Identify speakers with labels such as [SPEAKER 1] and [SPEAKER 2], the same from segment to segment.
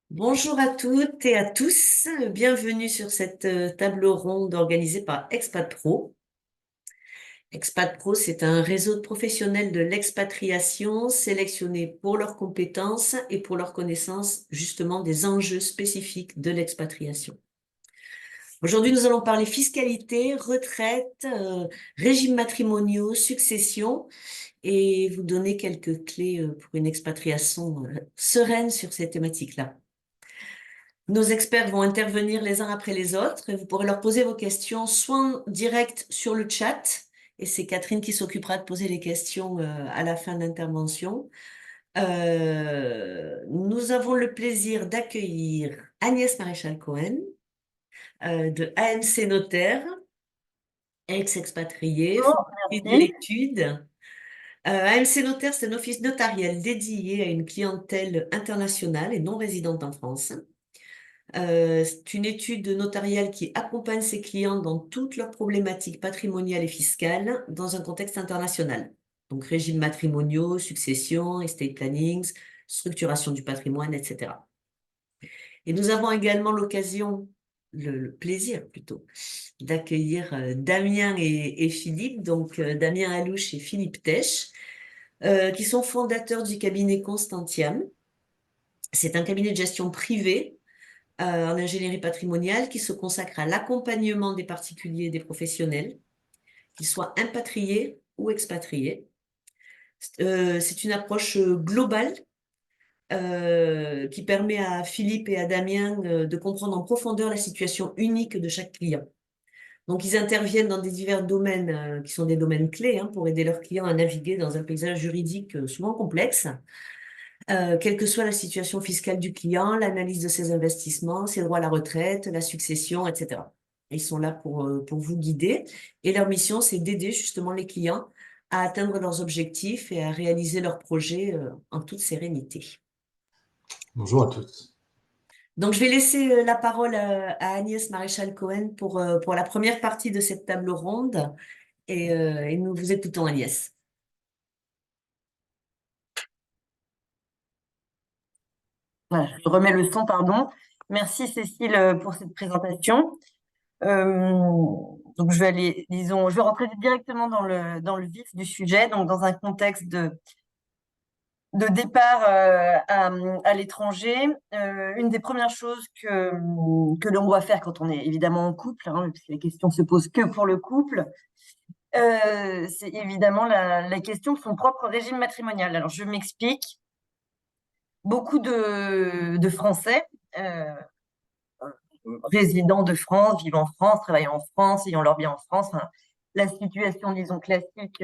[SPEAKER 1] Bonjour à toutes et à tous, bienvenue sur cette table ronde organisée par Expat Pro. Expat Pro, c'est un réseau de professionnels de l'expatriation sélectionnés pour leurs compétences et pour leur connaissance justement des enjeux spécifiques de l'expatriation. Aujourd'hui, nous allons parler fiscalité, retraite, régimes matrimoniaux, succession et vous donner quelques clés pour une expatriation sereine sur ces thématiques-là. Nos experts vont intervenir les uns après les autres et vous pourrez leur poser vos questions soit en direct sur le chat, et c'est Catherine qui s'occupera de poser les questions à la fin de l'intervention. Nous avons le plaisir d'accueillir Agnès Maréchal-Cohen de AMC Notaire, ex-expatriée,
[SPEAKER 2] Bonjour,
[SPEAKER 1] fondatrice de
[SPEAKER 2] merci.
[SPEAKER 1] l'étude. AMC Notaire, c'est un office notarial dédié à une clientèle internationale et non résidente en France. C'est une étude notariale qui accompagne ses clients dans toutes leurs problématiques patrimoniales et fiscales dans un contexte international. Donc, régimes matrimoniaux, succession, estate plannings, structuration du patrimoine, etc. Et nous avons également l'occasion, le plaisir plutôt, d'accueillir Damien et Philippe, donc Damien Alouche et Philippe Tesch, qui sont fondateurs du cabinet Constantiam. C'est un cabinet de gestion privé en ingénierie patrimoniale qui se consacre à l'accompagnement des particuliers et des professionnels, qu'ils soient impatriés ou expatriés. C'est une approche globale qui permet à Philippe et à Damien de comprendre en profondeur la situation unique de chaque client. Donc, ils interviennent dans des divers domaines qui sont des domaines clés pour aider leurs clients à naviguer dans un paysage juridique souvent complexe. Quelle que soit la situation fiscale du client, l'analyse de ses investissements, ses droits à la retraite, la succession, etc. Ils sont là pour vous guider et leur mission, c'est d'aider justement les clients à atteindre leurs objectifs et à réaliser leurs projets en toute sérénité.
[SPEAKER 3] Bonjour à tous.
[SPEAKER 1] Donc, je vais laisser la parole à Agnès Maréchal-Cohen pour la première partie de cette table ronde et nous vous écoutons, Agnès.
[SPEAKER 2] Voilà, je remets le son, pardon. Merci Cécile pour cette présentation. Donc je vais aller, disons, je vais rentrer directement dans le vif du sujet, donc dans un contexte de départ à l'étranger. Une des premières choses que l'on doit faire quand on est évidemment en couple, parce que la question se pose que pour le couple, c'est évidemment la question de son propre régime matrimonial. Alors je m'explique. Beaucoup de Français euh, résidant de France, vivant en France, travaillant en France, ayant leur bien en France, hein, la situation, disons, classique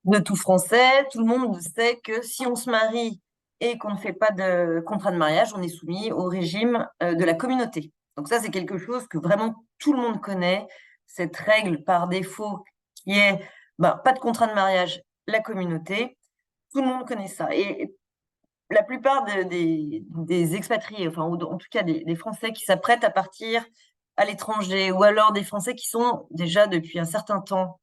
[SPEAKER 2] de tout Français. Tout le monde sait que si on se marie et qu'on ne fait pas de contrat de mariage, on est soumis au régime de la communauté. Donc ça, c'est quelque chose que vraiment tout le monde connaît, cette règle par défaut qui est pas de contrat de mariage, la communauté. Tout le monde connaît ça. Et la plupart des expatriés, enfin, ou en tout cas des Français qui s'apprêtent à partir à l'étranger, ou alors des Français qui sont déjà depuis un certain temps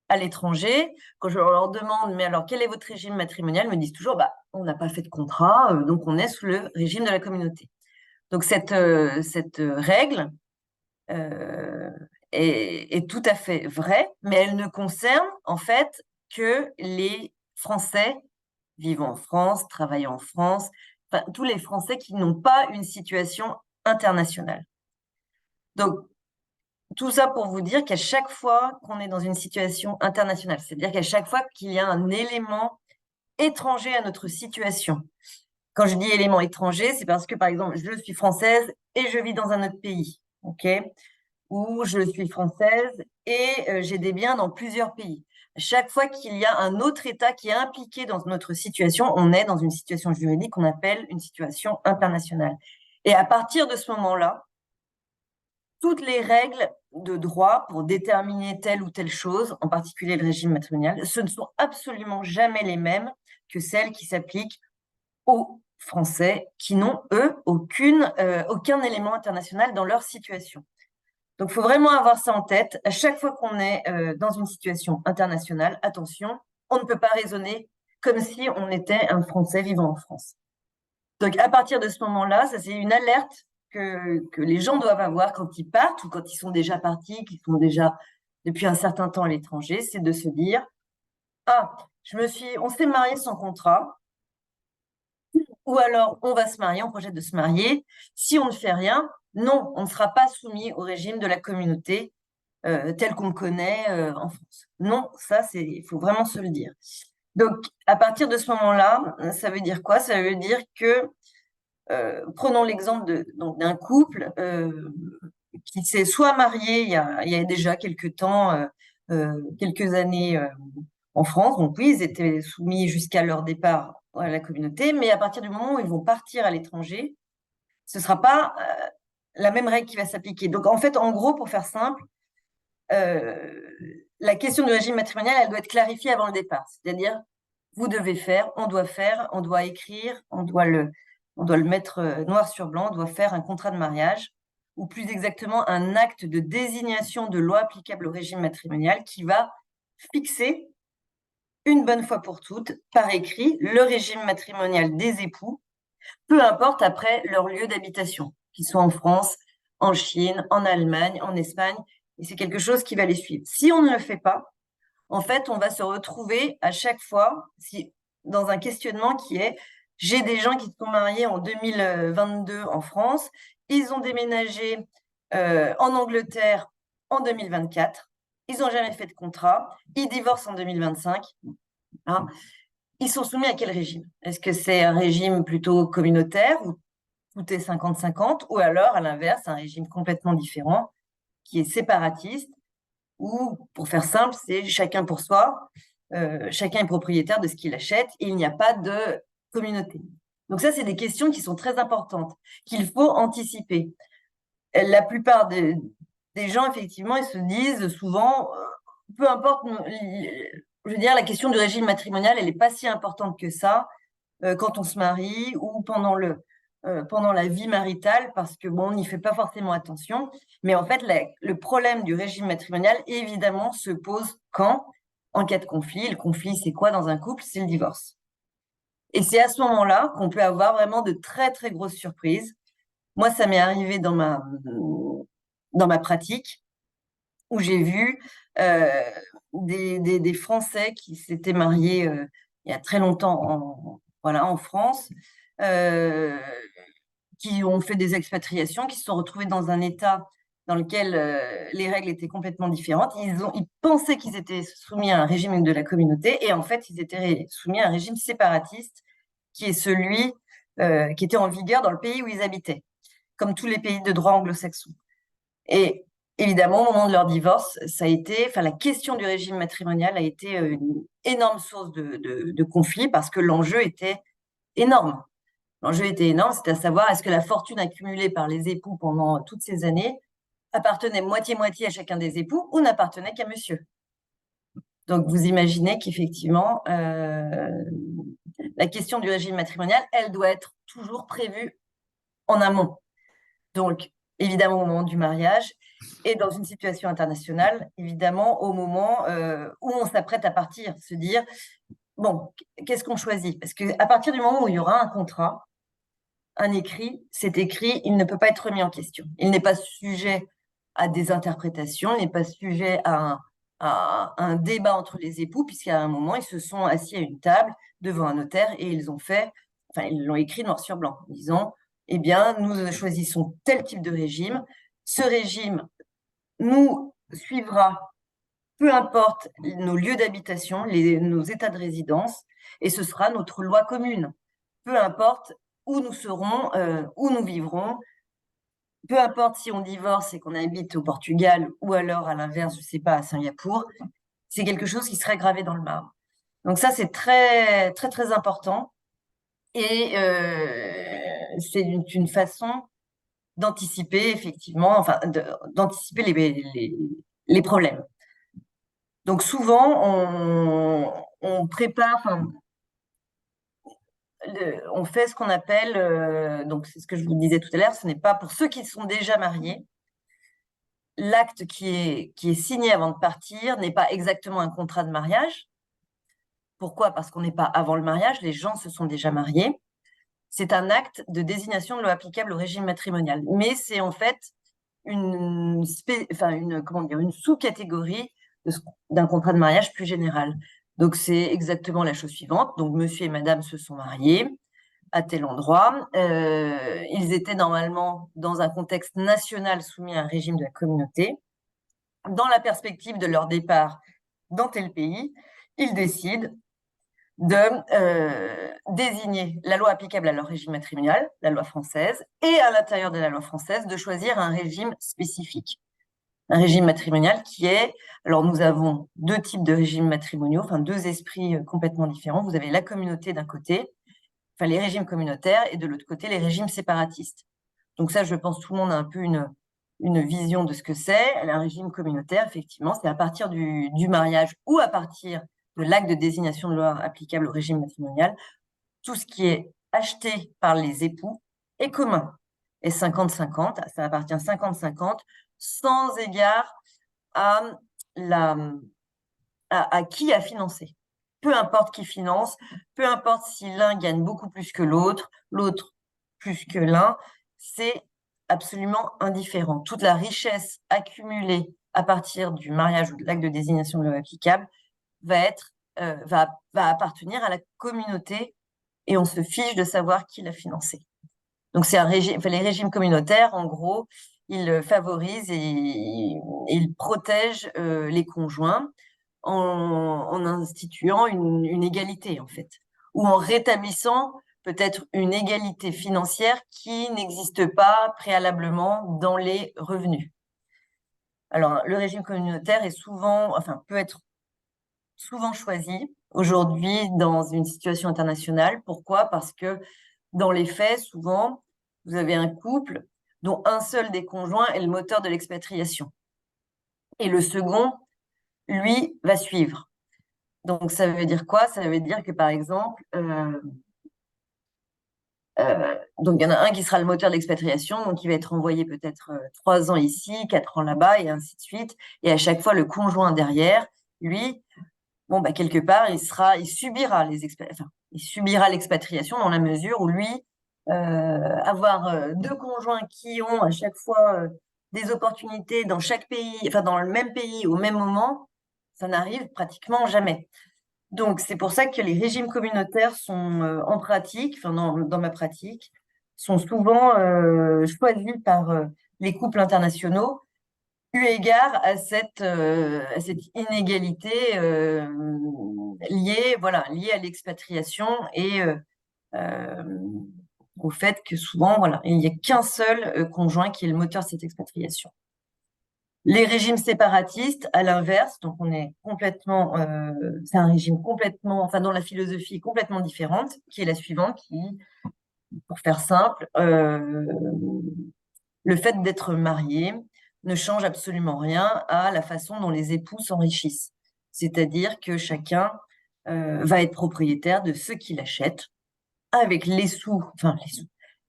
[SPEAKER 2] à l'étranger, quand je leur demande, mais alors quel est votre régime matrimonial, ils me disent toujours, on n'a pas fait de contrat, donc on est sous le régime de la communauté. Donc cette règle euh, est tout à fait vraie, mais elle ne concerne en fait que les Français vivant en France, travaillant en France, enfin, tous les Français qui n'ont pas une situation internationale. Donc, tout ça pour vous dire qu'à chaque fois qu'on est dans une situation internationale, c'est-à-dire qu'à chaque fois qu'il y a un élément étranger à notre situation. Quand je dis élément étranger, c'est parce que, par exemple, je suis française et je vis dans un autre pays, ok? Ou je suis française et j'ai des biens dans plusieurs pays. Chaque fois qu'il y a un autre État qui est impliqué dans notre situation, on est dans une situation juridique qu'on appelle une situation internationale. Et à partir de ce moment-là, toutes les règles de droit pour déterminer telle ou telle chose, en particulier le régime matrimonial, ce ne sont absolument jamais les mêmes que celles qui s'appliquent aux Français qui n'ont, eux, aucun élément international dans leur situation. Donc, il faut vraiment avoir ça en tête. À chaque fois qu'on est dans une situation internationale, attention, on ne peut pas raisonner comme si on était un Français vivant en France. Donc, à partir de ce moment-là, ça c'est une alerte que les gens doivent avoir quand ils partent ou quand ils sont déjà partis, qu'ils sont déjà depuis un certain temps à l'étranger, c'est de se dire, ah, on s'est marié sans contrat, ou alors on va se marier, on projette de se marier. Si on ne fait rien, non, on ne sera pas soumis au régime de la communauté tel qu'on le connaît en France. Non, ça, il faut vraiment se le dire. Donc, à partir de ce moment-là, ça veut dire quoi? Ça veut dire que, prenons l'exemple d'un couple qui s'est soit marié il y a déjà quelques temps, quelques années en France. Donc oui, ils étaient soumis jusqu'à leur départ à la communauté, mais à partir du moment où ils vont partir à l'étranger, ce ne sera pas la même règle qui va s'appliquer. Donc en fait, en gros, pour faire simple, la question du régime matrimonial, elle doit être clarifiée avant le départ. C'est-à-dire, vous devez faire, on doit écrire, on doit le mettre noir sur blanc, on doit faire un contrat de mariage, ou plus exactement un acte de désignation de loi applicable au régime matrimonial qui va fixer une bonne fois pour toutes, par écrit, le régime matrimonial des époux, peu importe après leur lieu d'habitation, qu'ils soient en France, en Chine, en Allemagne, en Espagne, et c'est quelque chose qui va les suivre. Si on ne le fait pas, en fait, on va se retrouver à chaque fois dans un questionnement qui est, j'ai des gens qui se sont mariés en 2022 en France, ils ont déménagé en Angleterre en 2024, ils n'ont jamais fait de contrat, ils divorcent en 2025. Hein. Ils sont soumis à quel régime? Est-ce que c'est un régime plutôt communautaire où tout est 50-50, ou alors, à l'inverse, un régime complètement différent qui est séparatiste, où, pour faire simple, c'est chacun pour soi, chacun est propriétaire de ce qu'il achète et il n'y a pas de communauté. Donc ça, c'est des questions qui sont très importantes, qu'il faut anticiper. La plupart des gens, effectivement, ils se disent souvent, peu importe, je veux dire, la question du régime matrimonial, elle n'est pas si importante que ça quand on se marie ou pendant la vie maritale, parce que bon, on n'y fait pas forcément attention. Mais en fait, le problème du régime matrimonial, évidemment, se pose quand, en cas de conflit. Le conflit, c'est quoi dans un couple? C'est le divorce. Et c'est à ce moment-là qu'on peut avoir vraiment de très, très grosses surprises. Moi, ça m'est arrivé dans ma pratique, où j'ai vu des Français qui s'étaient mariés il y a très longtemps en France, qui ont fait des expatriations, qui se sont retrouvés dans un État dans lequel les règles étaient complètement différentes. Ils pensaient qu'ils étaient soumis à un régime de la communauté, et en fait, ils étaient soumis à un régime séparatiste, qui est celui qui était en vigueur dans le pays où ils habitaient, comme tous les pays de droit anglo-saxon. Et évidemment, au moment de leur divorce, la question du régime matrimonial a été une énorme source de conflit parce que l'enjeu était énorme. L'enjeu était énorme, c'était à savoir est-ce que la fortune accumulée par les époux pendant toutes ces années appartenait moitié-moitié à chacun des époux ou n'appartenait qu'à monsieur. Donc, vous imaginez qu'effectivement, la question du régime matrimonial, elle doit être toujours prévue en amont. Donc, évidemment, au moment du mariage et dans une situation internationale, évidemment, au moment où on s'apprête à partir, se dire, bon, qu'est-ce qu'on choisit? Parce qu'à partir du moment où il y aura un contrat, un écrit, cet écrit, il ne peut pas être remis en question. Il n'est pas sujet à des interprétations, il n'est pas sujet à un débat entre les époux, puisqu'à un moment, ils se sont assis à une table devant un notaire et ils l'ont écrit noir sur blanc, en disant, eh bien, nous choisissons tel type de régime. Ce régime nous suivra, peu importe nos lieux d'habitation, nos états de résidence, et ce sera notre loi commune. Peu importe où nous serons, où nous vivrons, peu importe si on divorce et qu'on habite au Portugal ou alors à l'inverse, je ne sais pas, à Singapour, c'est quelque chose qui serait gravé dans le marbre. Donc ça, c'est très, très, très important. Et c'est une façon d'anticiper, effectivement, d'anticiper les problèmes. Donc souvent, on prépare, on fait ce qu'on appelle, donc c'est ce que je vous disais tout à l'heure, ce n'est pas pour ceux qui sont déjà mariés. L'acte qui est signé avant de partir n'est pas exactement un contrat de mariage, Pourquoi? Parce qu'on n'est pas avant le mariage, les gens se sont déjà mariés. C'est un acte de désignation de loi applicable au régime matrimonial. Mais c'est en fait une sous-catégorie d'un contrat de mariage plus général. Donc, c'est exactement la chose suivante. Donc, monsieur et madame se sont mariés à tel endroit. Ils étaient normalement dans un contexte national soumis à un régime de la communauté. Dans la perspective de leur départ dans tel pays, ils décident de désigner la loi applicable à leur régime matrimonial, la loi française, et à l'intérieur de la loi française, de choisir un régime spécifique. Un régime matrimonial qui est, alors nous avons deux types de régimes matrimoniaux, enfin deux esprits complètement différents. Vous avez la communauté d'un côté, enfin les régimes communautaires, et de l'autre côté, les régimes séparatistes. Donc ça, je pense, tout le monde a un peu une vision de ce que c'est. Un régime communautaire, effectivement, c'est à partir du mariage ou à partir de l'acte de désignation de loi applicable au régime matrimonial, tout ce qui est acheté par les époux est commun. Et 50-50, ça appartient 50-50, sans égard à, à qui a financé. Peu importe qui finance, peu importe si l'un gagne beaucoup plus que l'autre, l'autre plus que l'un, c'est absolument indifférent. Toute la richesse accumulée à partir du mariage ou de l'acte de désignation de loi applicable va appartenir à la communauté et on se fiche de savoir qui l'a financé. Donc, c'est un régime, enfin, les régimes communautaires, en gros, ils favorisent et ils protègent les conjoints en instituant une égalité, en fait, ou en rétablissant peut-être une égalité financière qui n'existe pas préalablement dans les revenus. Alors, le régime communautaire est souvent, enfin, peut être souvent choisi aujourd'hui dans une situation internationale. Pourquoi? Parce que dans les faits, souvent, vous avez un couple dont un seul des conjoints est le moteur de l'expatriation. Et le second, lui, va suivre. Donc, ça veut dire quoi? Ça veut dire que, par exemple, donc il y en a un qui sera le moteur de l'expatriation, donc il va être envoyé peut-être 3 ans ici, 4 ans là-bas, et ainsi de suite. Et à chaque fois, le conjoint derrière, lui, bon, bah, quelque part, il subira il subira l'expatriation dans la mesure où lui, avoir deux conjoints qui ont à chaque fois des opportunités dans chaque pays, enfin dans le même pays au même moment, ça n'arrive pratiquement jamais. Donc, c'est pour ça que les régimes communautaires sont en pratique, enfin dans ma pratique, sont souvent choisis par les couples internationaux eu égard à cette inégalité liée à l'expatriation et euh, au fait que souvent, voilà, il n'y a qu'un seul conjoint qui est le moteur de cette expatriation. Les régimes séparatistes, à l'inverse, donc on est complètement, c'est un régime complètement, enfin, dont la philosophie est complètement différente, qui est la suivante, qui, pour faire simple, le fait d'être marié ne change absolument rien à la façon dont les époux s'enrichissent. C'est-à-dire que chacun va être propriétaire de ce qu'il achète avec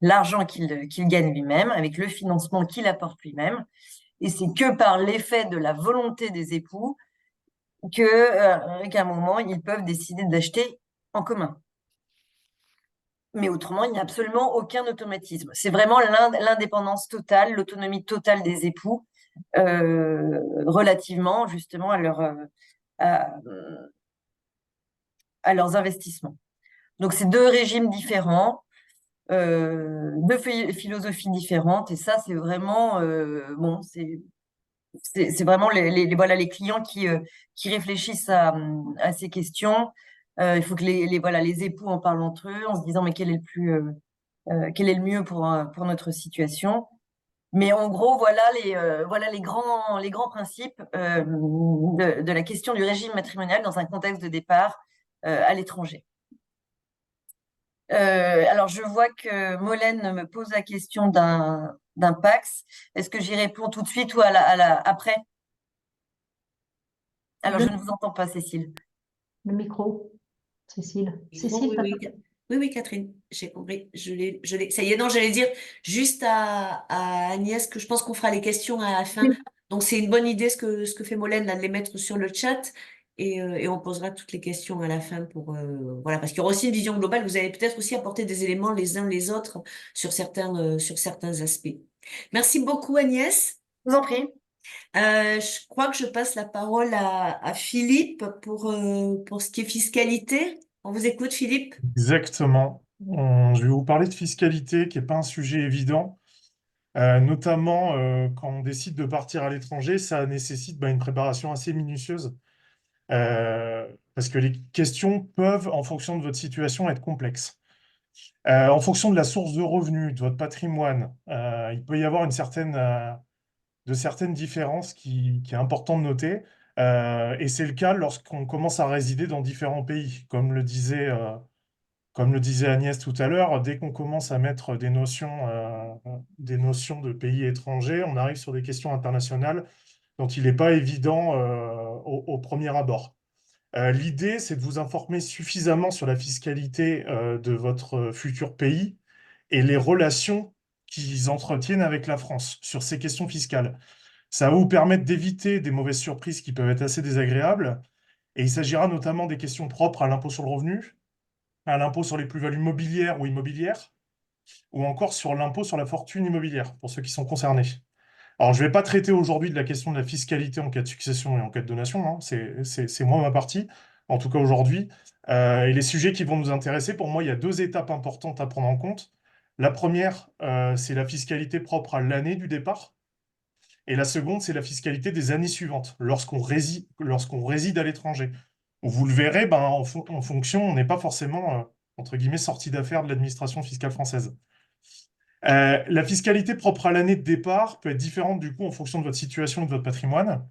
[SPEAKER 2] l'argent qu'il gagne lui-même, avec le financement qu'il apporte lui-même. Et c'est que par l'effet de la volonté des époux qu'à un moment, ils peuvent décider d'acheter en commun. Mais autrement, il n'y a absolument aucun automatisme. C'est vraiment l'indépendance totale, l'autonomie totale des époux relativement justement à, à leurs investissements. Donc, c'est deux régimes différents, deux philosophies différentes, et ça, c'est vraiment bon, c'est vraiment voilà, les clients qui réfléchissent à ces questions. Il faut que les époux en parlent entre eux en se disant mais quel est le mieux pour notre situation. Mais en gros, voilà les grands principes de la question du régime matrimonial dans un contexte de départ à l'étranger. Alors, je vois que Molène me pose la question d'un PAX. Est-ce que j'y réponds tout de suite ou après? Alors, je ne vous entends pas, Cécile.
[SPEAKER 4] Le micro, Cécile. Cécile,
[SPEAKER 1] Oui, Catherine, j'ai compris. Je l'ai. Ça y est, non, j'allais dire juste à Agnès que je pense qu'on fera les questions à la fin.
[SPEAKER 4] Oui.
[SPEAKER 1] Donc, c'est une bonne idée ce que fait Molène, là, de les mettre sur le chat. et on posera toutes les questions à la fin pour voilà, parce qu'il y aura aussi une vision globale. Vous allez peut-être aussi apporter des éléments les uns les autres sur certains aspects. Merci beaucoup, Agnès.
[SPEAKER 2] Je vous en prie.
[SPEAKER 1] Je crois que je passe la parole à Philippe pour ce qui est fiscalité. On vous écoute, Philippe.
[SPEAKER 3] Exactement. Je vais vous parler de fiscalité, qui n'est pas un sujet évident. Notamment quand on décide de partir à l'étranger, ça nécessite une préparation assez minutieuse. Parce que les questions peuvent, en fonction de votre situation, être complexes. En fonction de la source de revenus, de votre patrimoine, il peut y avoir de certaines différences qui est important de noter. Et c'est le cas lorsqu'on commence à résider dans différents pays. Comme le disait Agnès tout à l'heure, dès qu'on commence à mettre des notions de pays étrangers, on arrive sur des questions internationales dont il n'est pas évident au premier abord. L'idée, c'est de vous informer suffisamment sur la fiscalité de votre futur pays et les relations qu'ils entretiennent avec la France sur ces questions fiscales. Ça va vous permettre d'éviter des mauvaises surprises qui peuvent être assez désagréables. Et il s'agira notamment des questions propres à l'impôt sur le revenu, à l'impôt sur les plus-values mobilières ou immobilières, ou encore sur l'impôt sur la fortune immobilière, pour ceux qui sont concernés. Alors, je ne vais pas traiter aujourd'hui de la question de la fiscalité en cas de succession et en cas de donation, hein. C'est moi ma partie, en tout cas aujourd'hui. Et les sujets qui vont nous intéresser, pour moi, il y a deux étapes importantes à prendre en compte. La première, c'est la fiscalité propre à l'année du départ. Et la seconde, c'est la fiscalité des années suivantes, lorsqu'on réside à l'étranger. Vous le verrez, en fonction, on n'est pas forcément, entre guillemets, sorti d'affaires de l'administration fiscale française. La fiscalité propre à l'année de départ peut être différente du coup en fonction de votre situation et de votre patrimoine.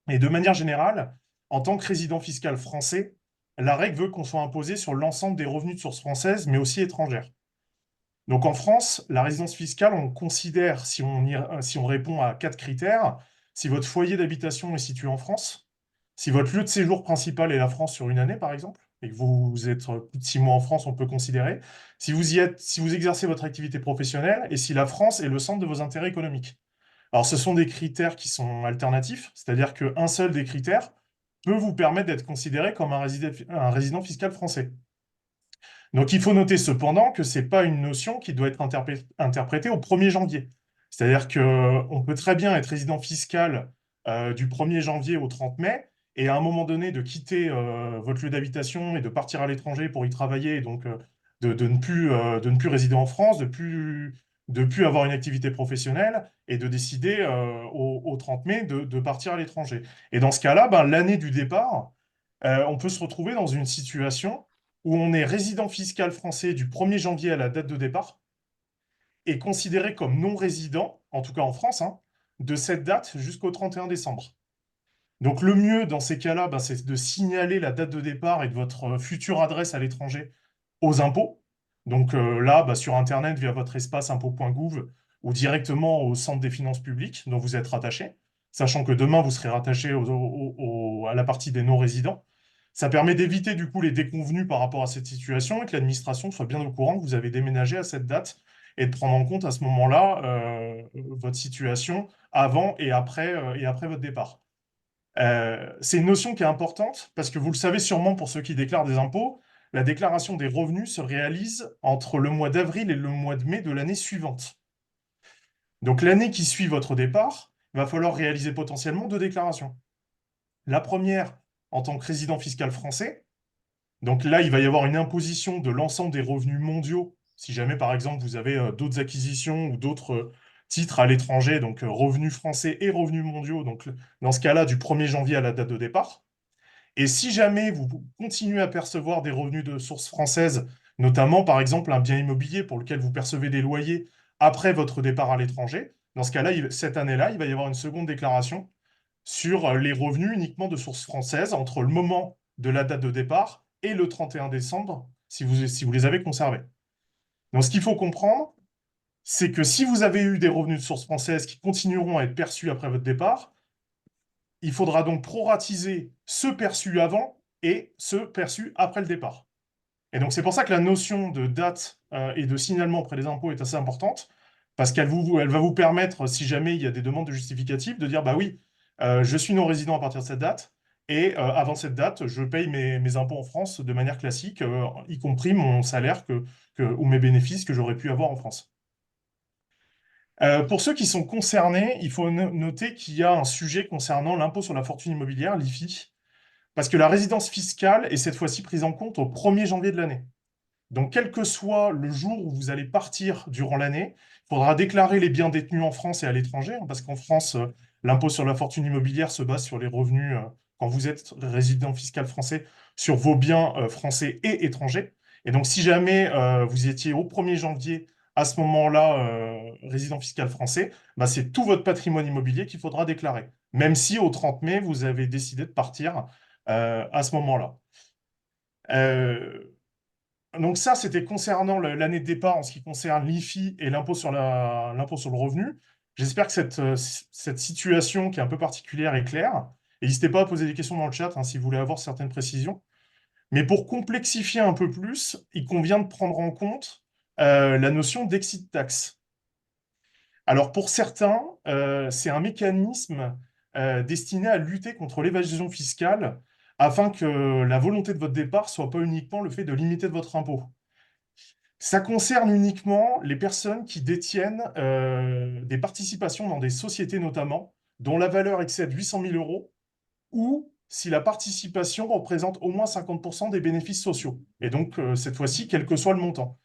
[SPEAKER 3] Et de manière générale, en tant que résident fiscal français, la règle veut qu'on soit imposé sur l'ensemble des revenus de source française, mais aussi étrangère. Donc en France, la résidence fiscale, on considère, si on répond à 4 critères, si votre foyer d'habitation est situé en France, si votre lieu de séjour principal est la France sur une année, par exemple, et que vous êtes plus de 6 mois en France, on peut considérer, si vous y êtes, si vous exercez votre activité professionnelle, et si la France est le centre de vos intérêts économiques. Alors ce sont des critères qui sont alternatifs, c'est-à-dire qu'un seul des critères peut vous permettre d'être considéré comme un résident fiscal français. Donc il faut noter cependant que ce n'est pas une notion qui doit être interprétée au 1er janvier. C'est-à-dire qu'on peut très bien être résident fiscal du 1er janvier au 30 mai, et à un moment donné de quitter votre lieu d'habitation et de partir à l'étranger pour y travailler, et donc de ne plus résider en France, de plus avoir une activité professionnelle, et de décider au 30 mai de partir à l'étranger. Et dans ce cas-là, l'année du départ, on peut se retrouver dans une situation où on est résident fiscal français du 1er janvier à la date de départ et considéré comme non-résident, en tout cas en France, hein, de cette date jusqu'au 31 décembre. Donc le mieux dans ces cas-là, c'est de signaler la date de départ et de votre future adresse à l'étranger aux impôts. Donc là, sur Internet, via votre espace impôts.gouv ou directement au centre des finances publiques dont vous êtes rattaché, sachant que demain, vous serez rattaché à la partie des non-résidents. Ça permet d'éviter du coup les déconvenus par rapport à cette situation et que l'administration soit bien au courant que vous avez déménagé à cette date et de prendre en compte à ce moment-là votre situation avant et après votre départ. C'est une notion qui est importante parce que vous le savez sûrement pour ceux qui déclarent des impôts, la déclaration des revenus se réalise entre le mois d'avril et le mois de mai de l'année suivante. Donc l'année qui suit votre départ, il va falloir réaliser potentiellement 2 déclarations. La première, en tant que résident fiscal français. Donc là, il va y avoir une imposition de l'ensemble des revenus mondiaux. Si jamais, par exemple, vous avez d'autres acquisitions ou d'autres titres à l'étranger, donc revenus français et revenus mondiaux, donc dans ce cas-là, du 1er janvier à la date de départ. Et si jamais vous continuez à percevoir des revenus de source française, notamment, par exemple, un bien immobilier pour lequel vous percevez des loyers après votre départ à l'étranger, dans ce cas-là, cette année-là, il va y avoir une seconde déclaration sur les revenus uniquement de source française entre le moment de la date de départ et le 31 décembre, si vous les avez conservés. Donc, ce qu'il faut comprendre, c'est que si vous avez eu des revenus de source française qui continueront à être perçus après votre départ, il faudra donc proratiser ceux perçus avant et ceux perçus après le départ. Et donc, c'est pour ça que la notion de date et de signalement auprès des impôts est assez importante, parce qu'elle va vous permettre, si jamais il y a des demandes de justificatifs, de dire, bah oui, je suis non-résident à partir de cette date, Et avant cette date, je paye mes impôts en France de manière classique, y compris mon salaire ou mes bénéfices que j'aurais pu avoir en France. Pour ceux qui sont concernés, il faut noter qu'il y a un sujet concernant l'impôt sur la fortune immobilière, l'IFI, parce que la résidence fiscale est cette fois-ci prise en compte au 1er janvier de l'année. Donc, quel que soit le jour où vous allez partir durant l'année, il faudra déclarer les biens détenus en France et à l'étranger, hein, parce qu'en France, l'impôt sur la fortune immobilière se base sur les revenus, quand vous êtes résident fiscal français, sur vos biens français et étrangers. Et donc, si jamais vous étiez au 1er janvier, à ce moment-là, résident fiscal français, bah, c'est tout votre patrimoine immobilier qu'il faudra déclarer, même si au 30 mai, vous avez décidé de partir à ce moment-là. Euh, donc ça, c'était concernant l'année de départ en ce qui concerne l'IFI et l'impôt sur le revenu. J'espère que cette situation qui est un peu particulière est claire. Et n'hésitez pas à poser des questions dans le chat, hein, si vous voulez avoir certaines précisions. Mais pour complexifier un peu plus, il convient de prendre en compte la notion d'exit tax. Alors pour certains, c'est un mécanisme destiné à lutter contre l'évasion fiscale afin que la volonté de votre départ soit pas uniquement le fait de limiter votre impôt. Ça concerne uniquement les personnes qui détiennent des participations dans des sociétés notamment, dont la valeur excède 800 000 euros, ou si la participation représente au moins 50% des bénéfices sociaux. Et donc, cette fois-ci, quel que soit le montant.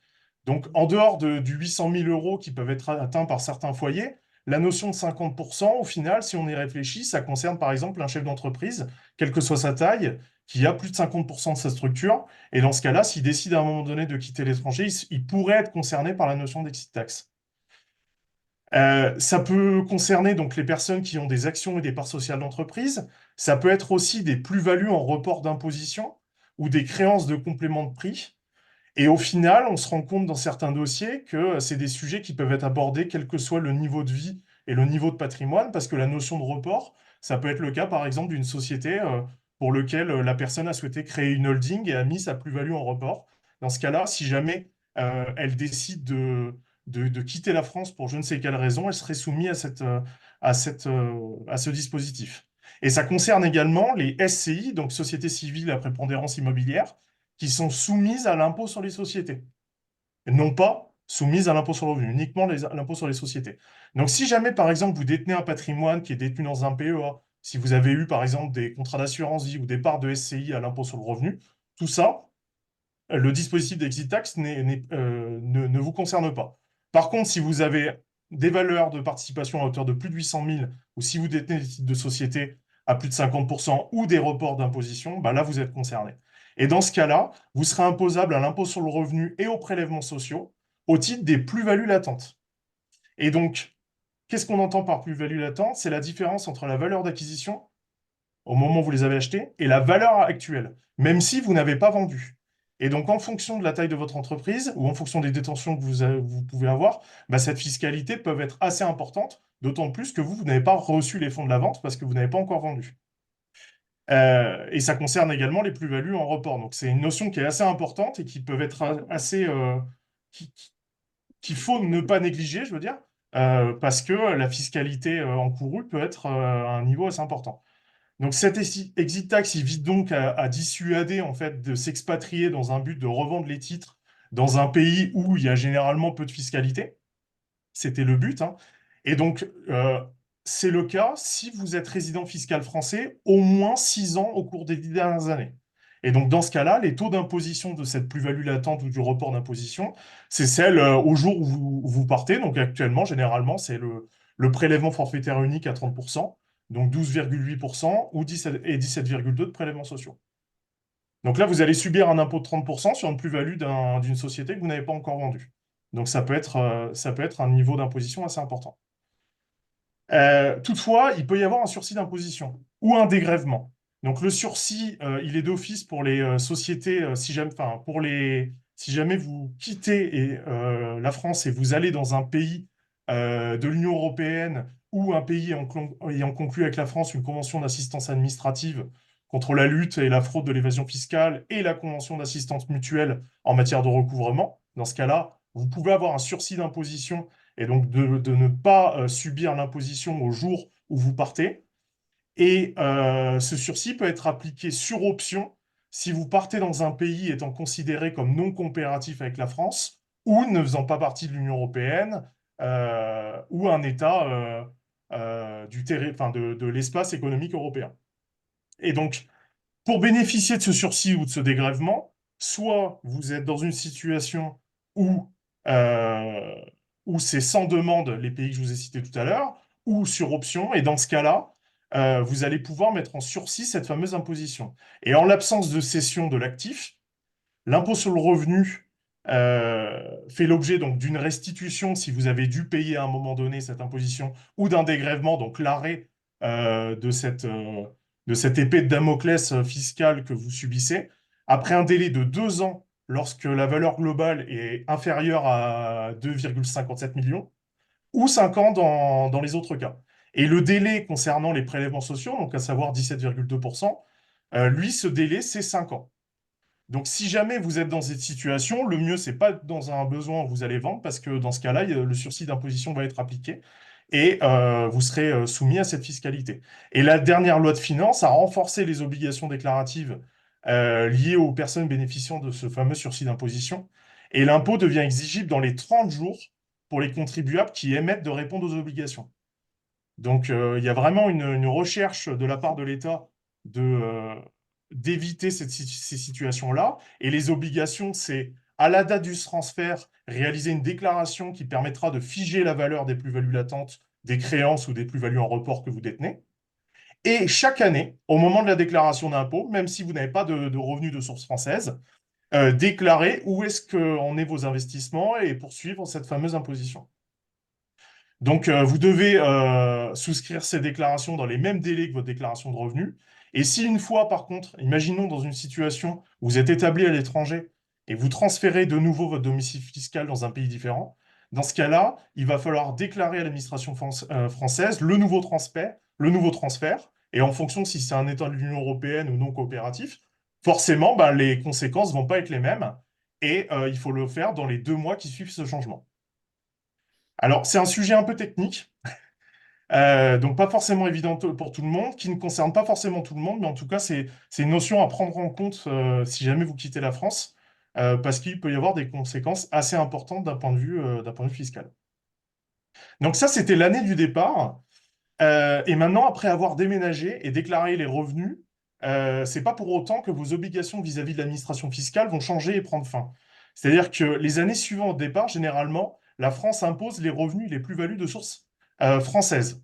[SPEAKER 3] Donc, en dehors du 800 000 euros qui peuvent être atteints par certains foyers, la notion de 50%, au final, si on y réfléchit, ça concerne par exemple un chef d'entreprise, quelle que soit sa taille, qui a plus de 50% de sa structure. Et dans ce cas-là, s'il décide à un moment donné de quitter l'étranger, il pourrait être concerné par la notion d'exit tax. Ça peut concerner donc les personnes qui ont des actions et des parts sociales d'entreprise. Ça peut être aussi des plus-values en report d'imposition ou des créances de complément de prix. Et au final, on se rend compte dans certains dossiers que c'est des sujets qui peuvent être abordés quel que soit le niveau de vie et le niveau de patrimoine, parce que la notion de report, ça peut être le cas par exemple d'une société pour laquelle la personne a souhaité créer une holding et a mis sa plus-value en report. Dans ce cas-là, si jamais elle décide de quitter la France pour je ne sais quelle raison, elle serait soumise à ce dispositif. Et ça concerne également les SCI, donc Sociétés civiles à prépondérance immobilière, qui sont soumises à l'impôt sur les sociétés, et non pas soumises à l'impôt sur le revenu, uniquement l'impôt sur les sociétés. Donc si jamais, par exemple, vous détenez un patrimoine qui est détenu dans un PEA, si vous avez eu, par exemple, des contrats d'assurance vie ou des parts de SCI à l'impôt sur le revenu, tout ça, le dispositif d'exit tax ne vous concerne pas. Par contre, si vous avez des valeurs de participation à hauteur de plus de 800 000, ou si vous détenez des titres de société à plus de 50% ou des reports d'imposition, bah là, vous êtes concerné. Et dans ce cas-là, vous serez imposable à l'impôt sur le revenu et aux prélèvements sociaux au titre des plus-values latentes. Et donc, qu'est-ce qu'on entend par plus-value latente? C'est la différence entre la valeur d'acquisition au moment où vous les avez achetés et la valeur actuelle, même si vous n'avez pas vendu. Et donc, en fonction de la taille de votre entreprise ou en fonction des détentions que vous pouvez avoir, bah, cette fiscalité peut être assez importante, d'autant plus que vous n'avez pas reçu les fonds de la vente parce que vous n'avez pas encore vendu. Et ça concerne également les plus-values en report. Donc, c'est une notion qui est assez importante et qui peut être assez, qui- qu'il faut ne pas négliger, je veux dire, parce que la fiscalité encourue peut être à un niveau assez important. Donc cet exit tax, il vise donc à dissuader en fait de s'expatrier dans un but de revendre les titres dans un pays où il y a généralement peu de fiscalité. C'était le but, hein. Et donc, c'est le cas si vous êtes résident fiscal français au moins 6 ans au cours des 10 dernières années. Et donc, dans ce cas-là, les taux d'imposition de cette plus-value latente ou du report d'imposition, c'est celle au jour où vous partez. Donc, actuellement, généralement, c'est le prélèvement forfaitaire unique à 30%, donc 12,8% ou 17,2% de prélèvements sociaux. Donc là, vous allez subir un impôt de 30% sur une plus-value d'une société que vous n'avez pas encore vendue. Donc ça peut être un niveau d'imposition assez important. Toutefois, il peut y avoir un sursis d'imposition ou un dégrèvement. Donc le sursis, il est d'office pour les sociétés, si jamais vous quittez la France et vous allez dans un pays de l'Union européenne ou un pays ayant conclu avec la France une convention d'assistance administrative contre la lutte et la fraude de l'évasion fiscale et la convention d'assistance mutuelle en matière de recouvrement. Dans ce cas-là, vous pouvez avoir un sursis d'imposition et donc de ne pas subir l'imposition au jour où vous partez. Et ce sursis peut être appliqué sur option si vous partez dans un pays étant considéré comme non coopératif avec la France ou ne faisant pas partie de l'Union européenne ou un État enfin, de l'espace économique européen. Et donc, pour bénéficier de ce sursis ou de ce dégrèvement, soit vous êtes dans une situation où, euh, où c'est sans demande les pays que je vous ai cités tout à l'heure, ou sur option, et dans ce cas-là, vous allez pouvoir mettre en sursis cette fameuse imposition. Et en l'absence de cession de l'actif, l'impôt sur le revenu fait l'objet donc d'une restitution si vous avez dû payer à un moment donné cette imposition ou d'un dégrèvement, donc l'arrêt de cette épée de Damoclès fiscale que vous subissez, après un délai de 2 ans lorsque la valeur globale est inférieure à 2,57 millions, ou 5 ans dans les autres cas. Et le délai concernant les prélèvements sociaux, donc à savoir 17,2%, lui, ce délai, c'est 5 ans. Donc, si jamais vous êtes dans cette situation, le mieux, c'est pas dans un besoin où vous allez vendre, parce que dans ce cas-là, le sursis d'imposition va être appliqué et vous serez soumis à cette fiscalité. Et la dernière loi de finances a renforcé les obligations déclaratives liées aux personnes bénéficiant de ce fameux sursis d'imposition. Et l'impôt devient exigible dans les 30 jours pour les contribuables qui émettent de répondre aux obligations. Donc, il y a vraiment une recherche de la part de l'État d'éviter ces situations-là. Et les obligations, c'est à la date du transfert, réaliser une déclaration qui permettra de figer la valeur des plus-values latentes, des créances ou des plus-values en report que vous détenez. Et chaque année, au moment de la déclaration d'impôt, même si vous n'avez pas de revenus de source française, déclarer où est-ce qu'en est vos investissements et poursuivre cette fameuse imposition. Donc, vous devez souscrire ces déclarations dans les mêmes délais que votre déclaration de revenus. Et si une fois, par contre, imaginons dans une situation où vous êtes établi à l'étranger et vous transférez de nouveau votre domicile fiscal dans un pays différent, dans ce cas-là, il va falloir déclarer à l'administration française le nouveau transfert. Et en fonction de si c'est un État de l'Union européenne ou non coopératif, forcément, bah, les conséquences ne vont pas être les mêmes. Et il faut le faire dans les 2 mois qui suivent ce changement. Alors, c'est un sujet un peu technique, donc pas forcément évident pour tout le monde, qui ne concerne pas forcément tout le monde, mais en tout cas, c'est une notion à prendre en compte si jamais vous quittez la France, parce qu'il peut y avoir des conséquences assez importantes d'un point de vue fiscal. Donc ça, c'était l'année du départ. Et maintenant, après avoir déménagé et déclaré les revenus, c'est pas pour autant que vos obligations vis-à-vis de l'administration fiscale vont changer et prendre fin. C'est-à-dire que les années suivantes au départ, généralement, la France impose les revenus et les plus-values de source française.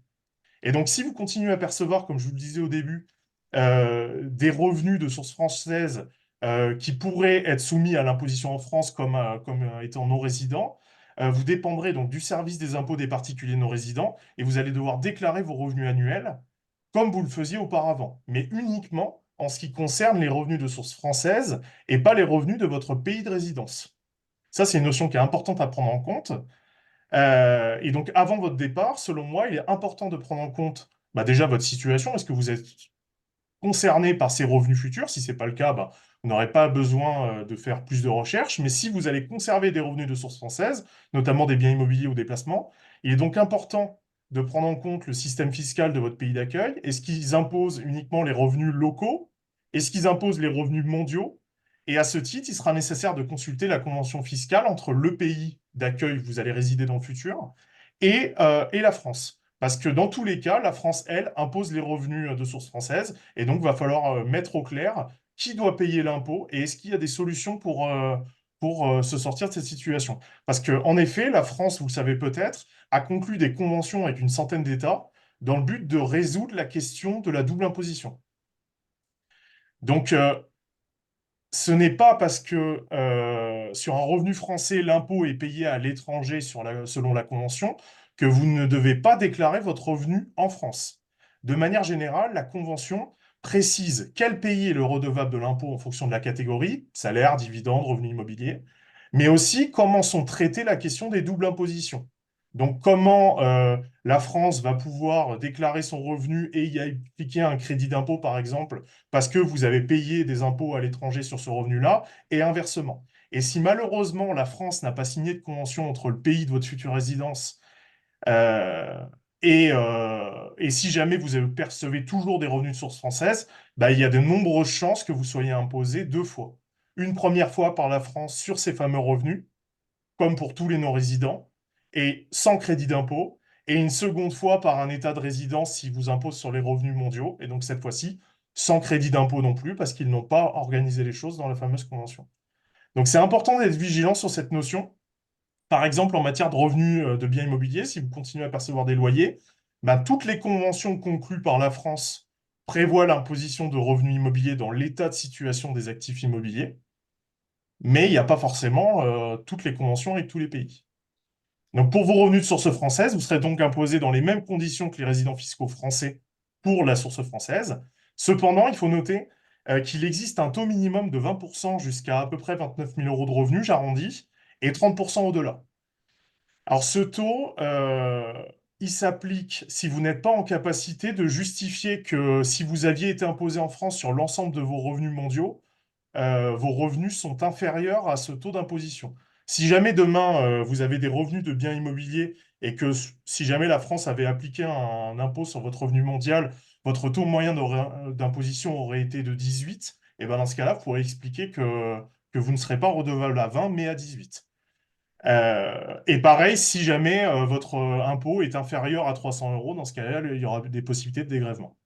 [SPEAKER 3] Et donc, si vous continuez à percevoir, comme je vous le disais au début, des revenus de source française qui pourraient être soumis à l'imposition en France comme étant non-résidents, vous dépendrez donc du service des impôts des particuliers non-résidents et vous allez devoir déclarer vos revenus annuels comme vous le faisiez auparavant, mais uniquement en ce qui concerne les revenus de source française et pas les revenus de votre pays de résidence. Ça, c'est une notion qui est importante à prendre en compte. Et donc, avant votre départ, selon moi, il est important de prendre en compte bah, déjà votre situation. Est-ce que vous êtes concerné par ces revenus futurs? Si ce n'est pas le cas, bah, vous n'aurez pas besoin de faire plus de recherches. Mais si vous allez conserver des revenus de source française, notamment des biens immobiliers ou des placements, il est donc important de prendre en compte le système fiscal de votre pays d'accueil. Est-ce qu'ils imposent uniquement les revenus locaux? Est-ce qu'ils imposent les revenus mondiaux? Et à ce titre, il sera nécessaire de consulter la convention fiscale entre le pays d'accueil où vous allez résider dans le futur et la France. Parce que dans tous les cas, la France, elle, impose les revenus de source française. Et donc, il va falloir mettre au clair qui doit payer l'impôt et est-ce qu'il y a des solutions pour se sortir de cette situation. Parce qu'en effet, la France, vous le savez peut-être, a conclu des conventions avec une centaine d'États dans le but de résoudre la question de la double imposition. Donc, ce n'est pas parce que sur un revenu français, l'impôt est payé à l'étranger selon la Convention que vous ne devez pas déclarer votre revenu en France. De manière générale, la Convention précise quel pays est le redevable de l'impôt en fonction de la catégorie, salaire, dividende, revenu immobilier, mais aussi comment sont traitées la question des doubles impositions. Donc, comment la France va pouvoir déclarer son revenu et y appliquer un crédit d'impôt, par exemple, parce que vous avez payé des impôts à l'étranger sur ce revenu-là, et inversement. Et si malheureusement la France n'a pas signé de convention entre le pays de votre future résidence euh, Et si jamais vous percevez toujours des revenus de source française, bah, il y a de nombreuses chances que vous soyez imposé deux fois. Une première fois par la France sur ces fameux revenus, comme pour tous les non-résidents, et sans crédit d'impôt, et une seconde fois par un État de résidence s'il vous impose sur les revenus mondiaux, et donc cette fois-ci, sans crédit d'impôt non plus, parce qu'ils n'ont pas organisé les choses dans la fameuse convention. Donc c'est important d'être vigilant sur cette notion. Par exemple, en matière de revenus de biens immobiliers, si vous continuez à percevoir des loyers, bah, toutes les conventions conclues par la France prévoient l'imposition de revenus immobiliers dans l'état de situation des actifs immobiliers, mais il n'y a pas forcément toutes les conventions avec tous les pays. Donc pour vos revenus de source française, vous serez donc imposé dans les mêmes conditions que les résidents fiscaux français pour la source française. Cependant, il faut noter qu'il existe un taux minimum de 20% jusqu'à peu près 29 000 euros de revenus, j'arrondis, et 30% au-delà. Alors ce taux, il s'applique si vous n'êtes pas en capacité de justifier que si vous aviez été imposé en France sur l'ensemble de vos revenus mondiaux, vos revenus sont inférieurs à ce taux d'imposition. Si jamais demain, vous avez des revenus de biens immobiliers et que si jamais la France avait appliqué un impôt sur votre revenu mondial, votre taux moyen d'imposition aurait été de 18, et ben dans ce cas-là, vous pourrez expliquer que vous ne serez pas redevable à 20, mais à 18. Et pareil, si jamais votre impôt est inférieur à 300 euros, dans ce cas-là, il y aura des possibilités de dégrèvement.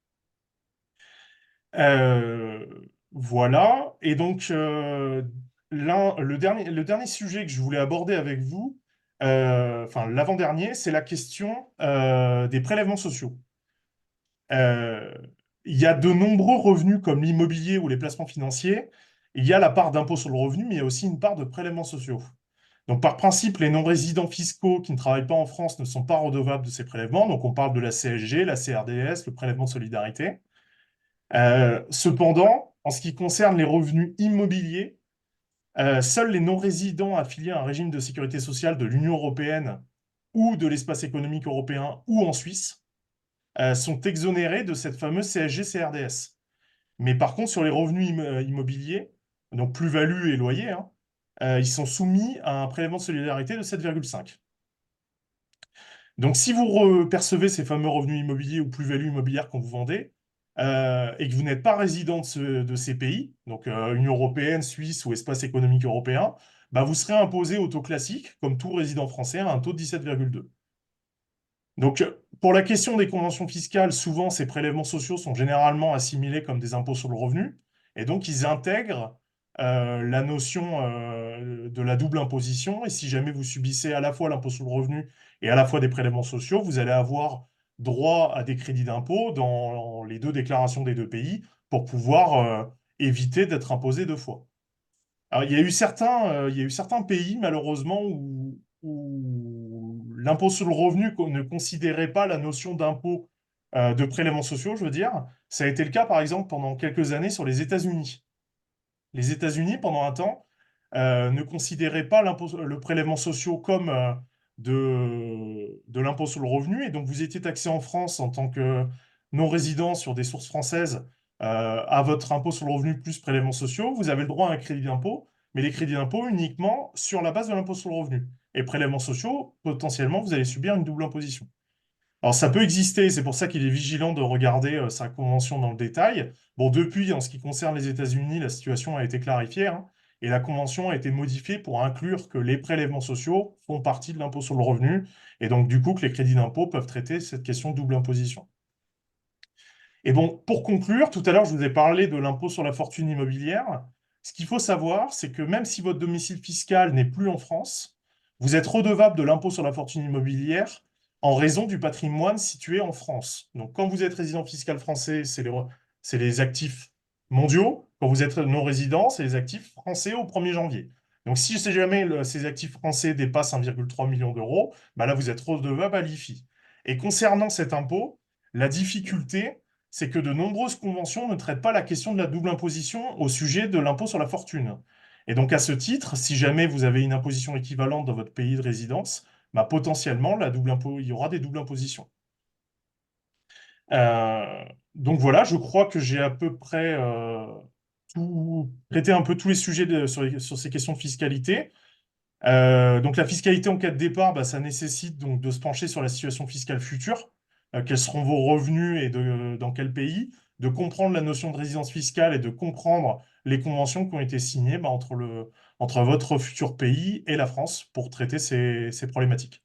[SPEAKER 3] Euh, voilà. Et donc, le dernier sujet que je voulais aborder avec vous, enfin l'avant-dernier, c'est la question des prélèvements sociaux. Euh, il y a de nombreux revenus comme l'immobilier ou les placements financiers. Il y a la part d'impôt sur le revenu, mais il y a aussi une part de prélèvements sociaux. Donc, par principe, les non-résidents fiscaux qui ne travaillent pas en France ne sont pas redevables de ces prélèvements. Donc, on parle de la CSG, la CRDS, le prélèvement de solidarité. Cependant, en ce qui concerne les revenus immobiliers, seuls les non-résidents affiliés à un régime de sécurité sociale de l'Union européenne ou de l'espace économique européen ou en Suisse sont exonérés de cette fameuse CSG-CRDS. Mais par contre, sur les revenus immobiliers, donc plus-value et loyer, hein, ils sont soumis à un prélèvement de solidarité de 7,5. Donc, si vous percevez ces fameux revenus immobiliers ou plus-value immobilière quand vous vendez, et que vous n'êtes pas résident de ces pays, donc Union européenne, Suisse ou espace économique européen, bah, vous serez imposé au taux classique, comme tout résident français, à un taux de 17,2. Donc, pour la question des conventions fiscales, souvent ces prélèvements sociaux sont généralement assimilés comme des impôts sur le revenu, et donc ils intègrent la notion de la double imposition. Et si jamais vous subissez à la fois l'impôt sur le revenu et à la fois des prélèvements sociaux, vous allez avoir droit à des crédits d'impôt dans les deux déclarations des deux pays pour pouvoir éviter d'être imposé deux fois. Alors, il y a eu certains pays, malheureusement, où l'impôt sur le revenu ne considérait pas la notion d'impôt de prélèvements sociaux, je veux dire. Ça a été le cas, par exemple, pendant quelques années sur les États-Unis. Les États-Unis, pendant un temps, ne considéraient pas le prélèvement social comme de l'impôt sur le revenu. Et donc, vous étiez taxé en France en tant que non-résident sur des sources françaises à votre impôt sur le revenu plus prélèvements sociaux. Vous avez le droit à un crédit d'impôt, mais les crédits d'impôt uniquement sur la base de l'impôt sur le revenu. Et prélèvements sociaux, potentiellement, vous allez subir une double imposition. Alors, ça peut exister, c'est pour ça qu'il est vigilant de regarder sa convention dans le détail. Bon, depuis, en ce qui concerne les États-Unis, la situation a été clarifiée, hein, et la convention a été modifiée pour inclure que les prélèvements sociaux font partie de l'impôt sur le revenu, et donc du coup que les crédits d'impôt peuvent traiter cette question de double imposition. Et bon, pour conclure, tout à l'heure, je vous ai parlé de l'impôt sur la fortune immobilière. Ce qu'il faut savoir, c'est que même si votre domicile fiscal n'est plus en France, vous êtes redevable de l'impôt sur la fortune immobilière en raison du patrimoine situé en France. Donc, quand vous êtes résident fiscal français, c'est les actifs mondiaux. Quand vous êtes non-résident, c'est les actifs français au 1er janvier. Donc, si jamais ces actifs français dépassent 1,3 million d'euros, bah là, vous êtes redevable à l'IFI. Et concernant cet impôt, la difficulté, c'est que de nombreuses conventions ne traitent pas la question de la double imposition au sujet de l'impôt sur la fortune. Et donc, à ce titre, si jamais vous avez une imposition équivalente dans votre pays de résidence, bah, potentiellement, il y aura des doubles impositions. Donc voilà, je crois que j'ai à peu près traité un peu tous les sujets sur ces questions de fiscalité. Donc la fiscalité en cas de départ, bah, ça nécessite donc de se pencher sur la situation fiscale future. quels seront vos revenus et dans quel pays, de comprendre la notion de résidence fiscale et de comprendre les conventions qui ont été signées entre votre futur pays et la France pour traiter ces problématiques.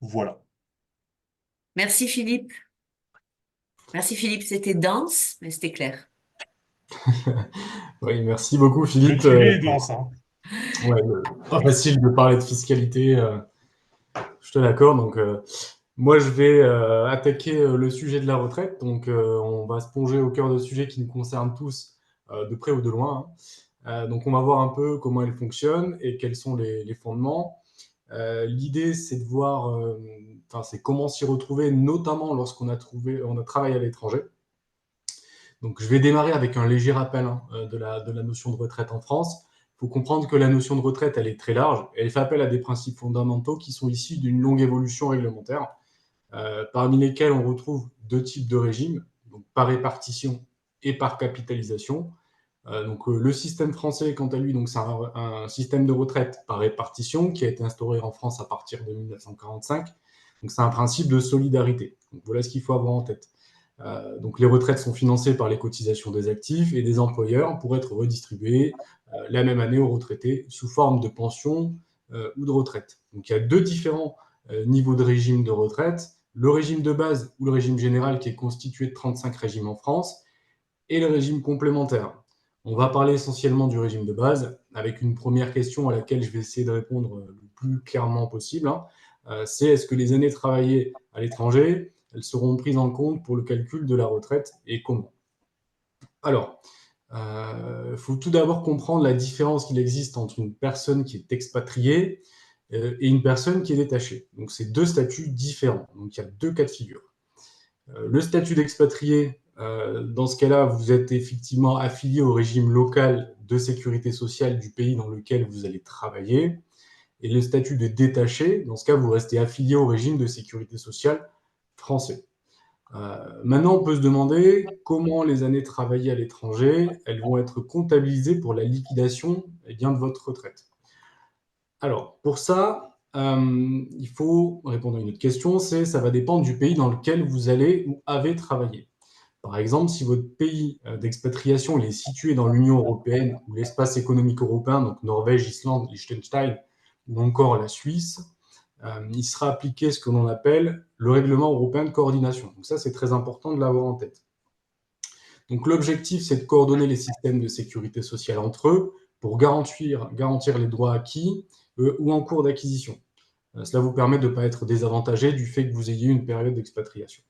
[SPEAKER 3] Voilà.
[SPEAKER 1] Merci Philippe. Merci Philippe, c'était dense, mais c'était clair.
[SPEAKER 5] Oui, merci beaucoup
[SPEAKER 3] Le
[SPEAKER 5] Philippe.
[SPEAKER 3] sujet est dense, hein.
[SPEAKER 5] Ouais, pas facile de parler de fiscalité, je te l'accorde. Donc, moi, je vais attaquer le sujet de la retraite. Donc, on va se plonger au cœur de sujets qui nous concernent tous, de près ou de loin, hein. Donc, on va voir un peu comment elle fonctionne et quels sont les fondements. L'idée, c'est de voir, c'est comment s'y retrouver, notamment lorsqu'on on a travaillé à l'étranger. Donc, je vais démarrer avec un léger rappel, hein, de la notion de retraite en France. Il faut comprendre que la notion de retraite, elle est très large. Elle fait appel à des principes fondamentaux qui sont issus d'une longue évolution réglementaire, parmi lesquels on retrouve deux types de régimes, donc par répartition et par capitalisation. Le système français, quant à lui, c'est un système de retraite par répartition qui a été instauré en France à partir de 1945. Donc, c'est un principe de solidarité. Donc, voilà ce qu'il faut avoir en tête. Donc, les retraites sont financées par les cotisations des actifs et des employeurs pour être redistribuées la même année aux retraités sous forme de pension ou de retraite. Donc, il y a deux différents niveaux de régime de retraite. Le régime de base ou le régime général qui est constitué de 35 régimes en France et le régime complémentaire. On va parler essentiellement du régime de base avec une première question à laquelle je vais essayer de répondre le plus clairement possible, hein. C'est est-ce que les années travaillées à l'étranger, elles seront prises en compte pour le calcul de la retraite et comment? Alors, il faut tout d'abord comprendre la différence qu'il existe entre une personne qui est expatriée et une personne qui est détachée. Donc, c'est deux statuts différents. Donc, il y a deux cas de figure. Le statut d'expatrié, dans ce cas-là, vous êtes effectivement affilié au régime local de sécurité sociale du pays dans lequel vous allez travailler. Et le statut de détaché, dans ce cas, vous restez affilié au régime de sécurité sociale français. Maintenant, on peut se demander comment les années travaillées à l'étranger, elles vont être comptabilisées pour la liquidation de votre retraite. Alors, pour ça, il faut répondre à une autre question, ça va dépendre du pays dans lequel vous allez ou avez travaillé. Par exemple, si votre pays d'expatriation est situé dans l'Union européenne ou l'espace économique européen, donc Norvège, Islande, Liechtenstein ou encore la Suisse, il sera appliqué ce que l'on appelle le règlement européen de coordination. Donc ça, c'est très important de l'avoir en tête. Donc l'objectif, c'est de coordonner les systèmes de sécurité sociale entre eux pour garantir les droits acquis ou en cours d'acquisition. Cela vous permet de ne pas être désavantagé du fait que vous ayez une période d'expatriation.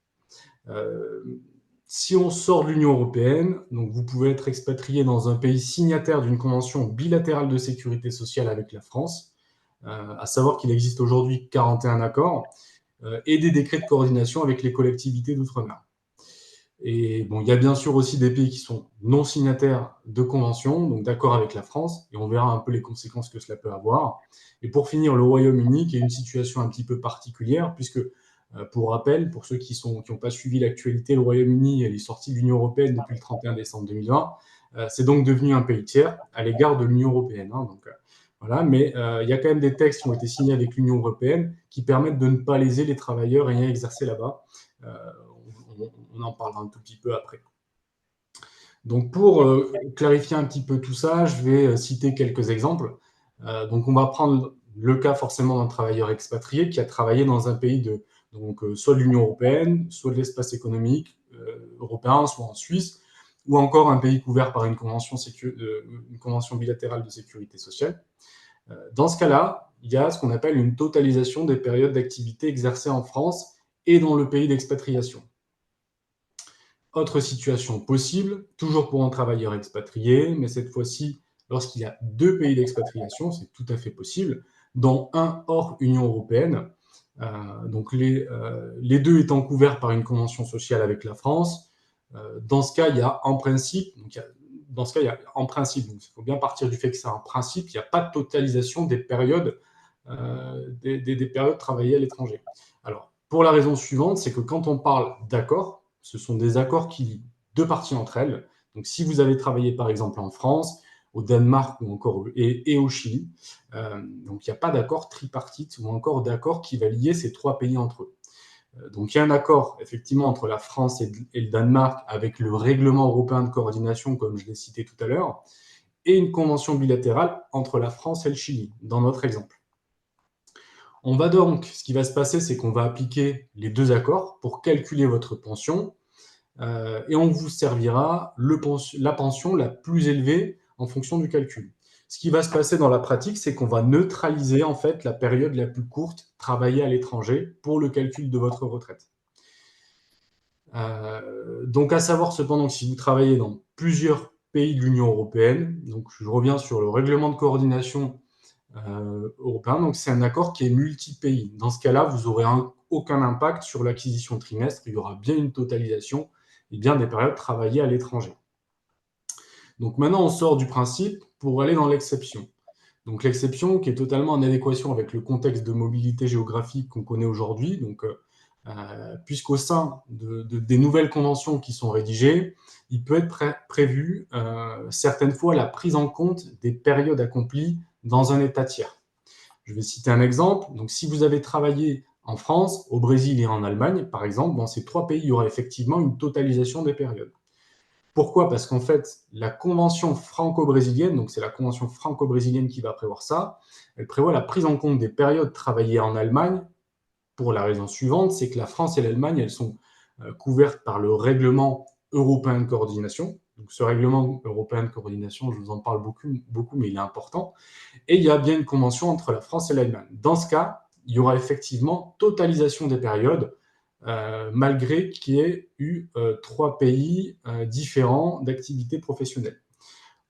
[SPEAKER 5] Si on sort de l'Union européenne, donc vous pouvez être expatrié dans un pays signataire d'une convention bilatérale de sécurité sociale avec la France, à savoir qu'il existe aujourd'hui 41 accords, et des décrets de coordination avec les collectivités d'outre-mer. Et bon, il y a bien sûr aussi des pays qui sont non signataires de conventions, donc d'accord avec la France, et on verra un peu les conséquences que cela peut avoir. Et pour finir, le Royaume-Uni, qui est une situation un petit peu particulière, puisque, pour rappel, pour ceux qui n'ont pas suivi l'actualité, le Royaume-Uni est sorti de l'Union européenne depuis le 31 décembre 2020. C'est donc devenu un pays tiers à l'égard de l'Union européenne, hein, voilà, mais il y a quand même des textes qui ont été signés avec l'Union européenne qui permettent de ne pas léser les travailleurs ayant exercé là-bas. On en parlera un tout petit peu après. Donc, pour clarifier un petit peu tout ça, je vais citer quelques exemples. Donc, on va prendre le cas forcément d'un travailleur expatrié qui a travaillé dans un pays soit de l'Union européenne, soit de l'espace économique européen, soit en Suisse, ou encore un pays couvert par une convention bilatérale de sécurité sociale. Dans ce cas-là, il y a ce qu'on appelle une totalisation des périodes d'activité exercées en France et dans le pays d'expatriation. Autre situation possible, toujours pour un travailleur expatrié, mais cette fois-ci, lorsqu'il y a deux pays d'expatriation, c'est tout à fait possible, dont un hors Union européenne, donc les deux étant couverts par une convention sociale avec la France. Dans ce cas, il y a en principe, donc il faut bien partir du fait que c'est un principe, il n'y a pas de totalisation des périodes, des périodes travaillées à l'étranger. Alors, pour la raison suivante, c'est que quand on parle d'accord, ce sont des accords qui lient deux parties entre elles. Donc, si vous avez travaillé, par exemple, en France, au Danemark ou encore et au Chili, donc il n'y a pas d'accord tripartite ou encore d'accord qui va lier ces trois pays entre eux. Donc il y a un accord effectivement entre la France et le Danemark avec le règlement européen de coordination, comme je l'ai cité tout à l'heure, et une convention bilatérale entre la France et le Chili, dans notre exemple. On va donc, ce qui va se passer, c'est qu'on va appliquer les deux accords pour calculer votre pension, et on vous servira la pension la plus élevée en fonction du calcul. Ce qui va se passer dans la pratique, c'est qu'on va neutraliser en fait la période la plus courte travaillée à l'étranger pour le calcul de votre retraite. Donc à savoir cependant que si vous travaillez dans plusieurs pays de l'Union européenne, donc je reviens sur le règlement de coordination européen, donc c'est un accord qui est multi-pays. Dans ce cas-là, vous n'aurez aucun impact sur l'acquisition de trimestre, il y aura bien une totalisation et bien des périodes travaillées à l'étranger. Donc maintenant, on sort du principe pour aller dans l'exception. Donc l'exception qui est totalement en adéquation avec le contexte de mobilité géographique qu'on connaît aujourd'hui, donc puisqu'au sein des nouvelles conventions qui sont rédigées, il peut être prévu certaines fois la prise en compte des périodes accomplies dans un État tiers. Je vais citer un exemple. Donc, si vous avez travaillé en France, au Brésil et en Allemagne, par exemple, dans ces trois pays, il y aura effectivement une totalisation des périodes. Pourquoi? Parce qu'en fait, la convention franco-brésilienne, donc c'est la convention franco-brésilienne qui va prévoir ça, elle prévoit la prise en compte des périodes travaillées en Allemagne pour la raison suivante, c'est que la France et l'Allemagne, elles sont couvertes par le règlement européen de coordination. Donc ce règlement européen de coordination, je vous en parle beaucoup, mais il est important. Et il y a bien une convention entre la France et l'Allemagne. Dans ce cas, il y aura effectivement totalisation des périodes, malgré qu'il y ait eu trois pays différents d'activité professionnelle.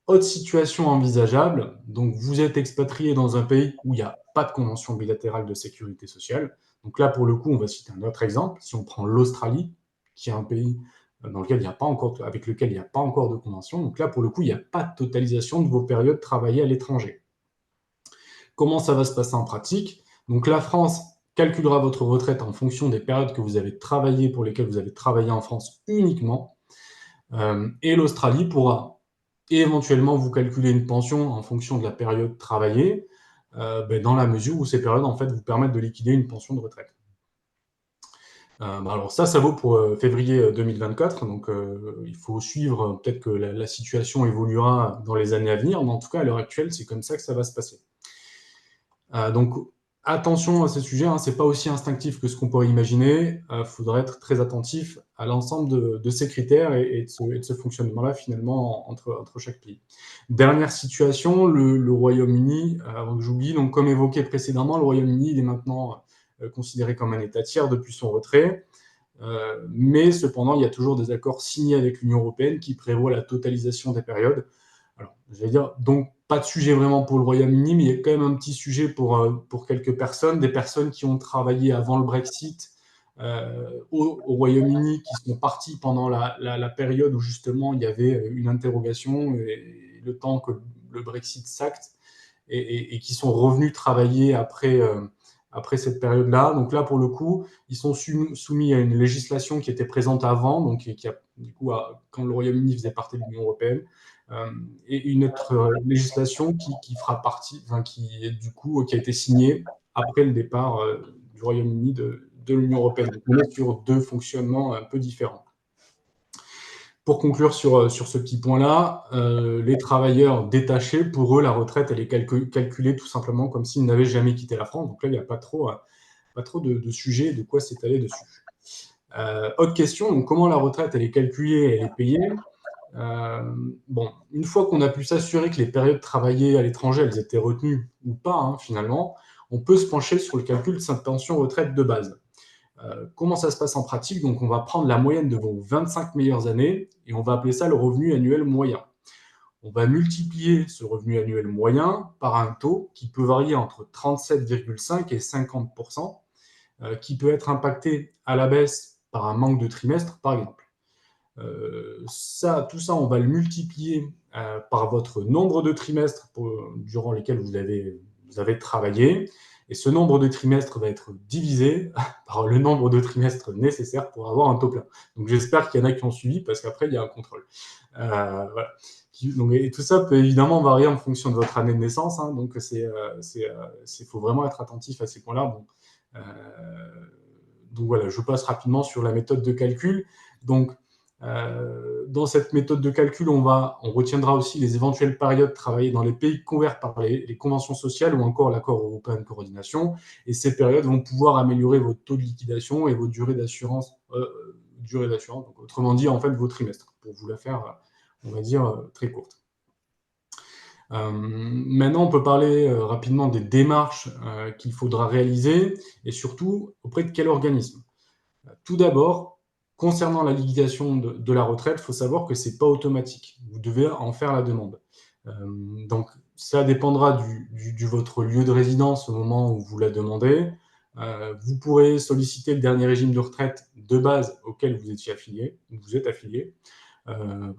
[SPEAKER 5] Autre situation envisageable, donc vous êtes expatrié dans un pays où il n'y a pas de convention bilatérale de sécurité sociale. Donc là, pour le coup, on va citer un autre exemple. Si on prend l'Australie, qui est un pays dans lequel il n'y a pas encore, avec lequel il n'y a pas encore de convention, donc là, pour le coup, il n'y a pas de totalisation de vos périodes travaillées à l'étranger. Comment ça va se passer en pratique? Donc la France calculera votre retraite en fonction des périodes que vous avez travaillées, pour lesquelles vous avez travaillé en France uniquement, et l'Australie pourra et éventuellement vous calculer une pension en fonction de la période travaillée, dans la mesure où ces périodes en fait vous permettent de liquider une pension de retraite. Alors ça vaut pour février 2024, donc il faut suivre, peut-être que la situation évoluera dans les années à venir, mais en tout cas à l'heure actuelle, c'est comme ça que ça va se passer. Donc attention à ce sujet, hein, c'est pas aussi instinctif que ce qu'on pourrait imaginer. Faudra être très attentif à l'ensemble de ces critères et de ce fonctionnement-là finalement entre chaque pays. Dernière situation, le Royaume-Uni, avant que j'oublie, donc comme évoqué précédemment, le Royaume-Uni il est maintenant considéré comme un État tiers depuis son retrait. Mais cependant, il y a toujours des accords signés avec l'Union européenne qui prévoient la totalisation des périodes. Alors, je vais dire, donc, pas de sujet vraiment pour le Royaume-Uni, mais il y a quand même un petit sujet pour quelques personnes, des personnes qui ont travaillé avant le Brexit au Royaume-Uni, qui sont parties pendant la période où justement il y avait une interrogation et le temps que le Brexit s'acte, et qui sont revenus travailler après cette période-là. Donc là, pour le coup, ils sont soumis à une législation qui était présente avant, donc qui a, du coup, quand le Royaume-Uni faisait partie de l'Union européenne, et une autre législation qui fera partie, enfin, qui a été signée après le départ du Royaume-Uni de l'Union européenne. Donc on est sur deux fonctionnements un peu différents. Pour conclure sur ce petit point-là, les travailleurs détachés, pour eux, la retraite, elle est calculée tout simplement comme s'ils n'avaient jamais quitté la France. Donc là, il n'y a pas trop de sujets de quoi s'étaler dessus. Autre question, donc comment la retraite, elle est calculée, elle est payée? Une fois qu'on a pu s'assurer que les périodes travaillées à l'étranger, elles étaient retenues ou pas, hein, finalement, on peut se pencher sur le calcul de sa pension retraite de base. Comment ça se passe en pratique? Donc, on va prendre la moyenne de vos 25 meilleures années et on va appeler ça le revenu annuel moyen. On va multiplier ce revenu annuel moyen par un taux qui peut varier entre 37,5 et 50%, qui peut être impacté à la baisse par un manque de trimestre, par exemple. Tout ça, on va le multiplier par votre nombre de trimestres durant lesquels vous avez travaillé. Et ce nombre de trimestres va être divisé par le nombre de trimestres nécessaires pour avoir un taux plein. Donc j'espère qu'il y en a qui ont suivi, parce qu'après, il y a un contrôle. Voilà. Et tout ça peut évidemment varier en fonction de votre année de naissance. Hein, donc faut vraiment être attentif à ces points-là. donc voilà, je passe rapidement sur la méthode de calcul. Donc, dans cette méthode de calcul, on retiendra aussi les éventuelles périodes travaillées dans les pays couverts par les conventions sociales ou encore l'accord européen de coordination. Et ces périodes vont pouvoir améliorer votre taux de liquidation et vos durées d'assurance. Donc, autrement dit, en fait, vos trimestres, pour vous la faire, on va dire, très courte. Maintenant, on peut parler rapidement des démarches qu'il faudra réaliser et surtout auprès de quel organisme. Tout d'abord, concernant la liquidation de la retraite, il faut savoir que ce n'est pas automatique. Vous devez en faire la demande. Donc, ça dépendra de votre lieu de résidence au moment où vous la demandez. Vous pourrez solliciter le dernier régime de retraite de base auquel vous êtes affilié.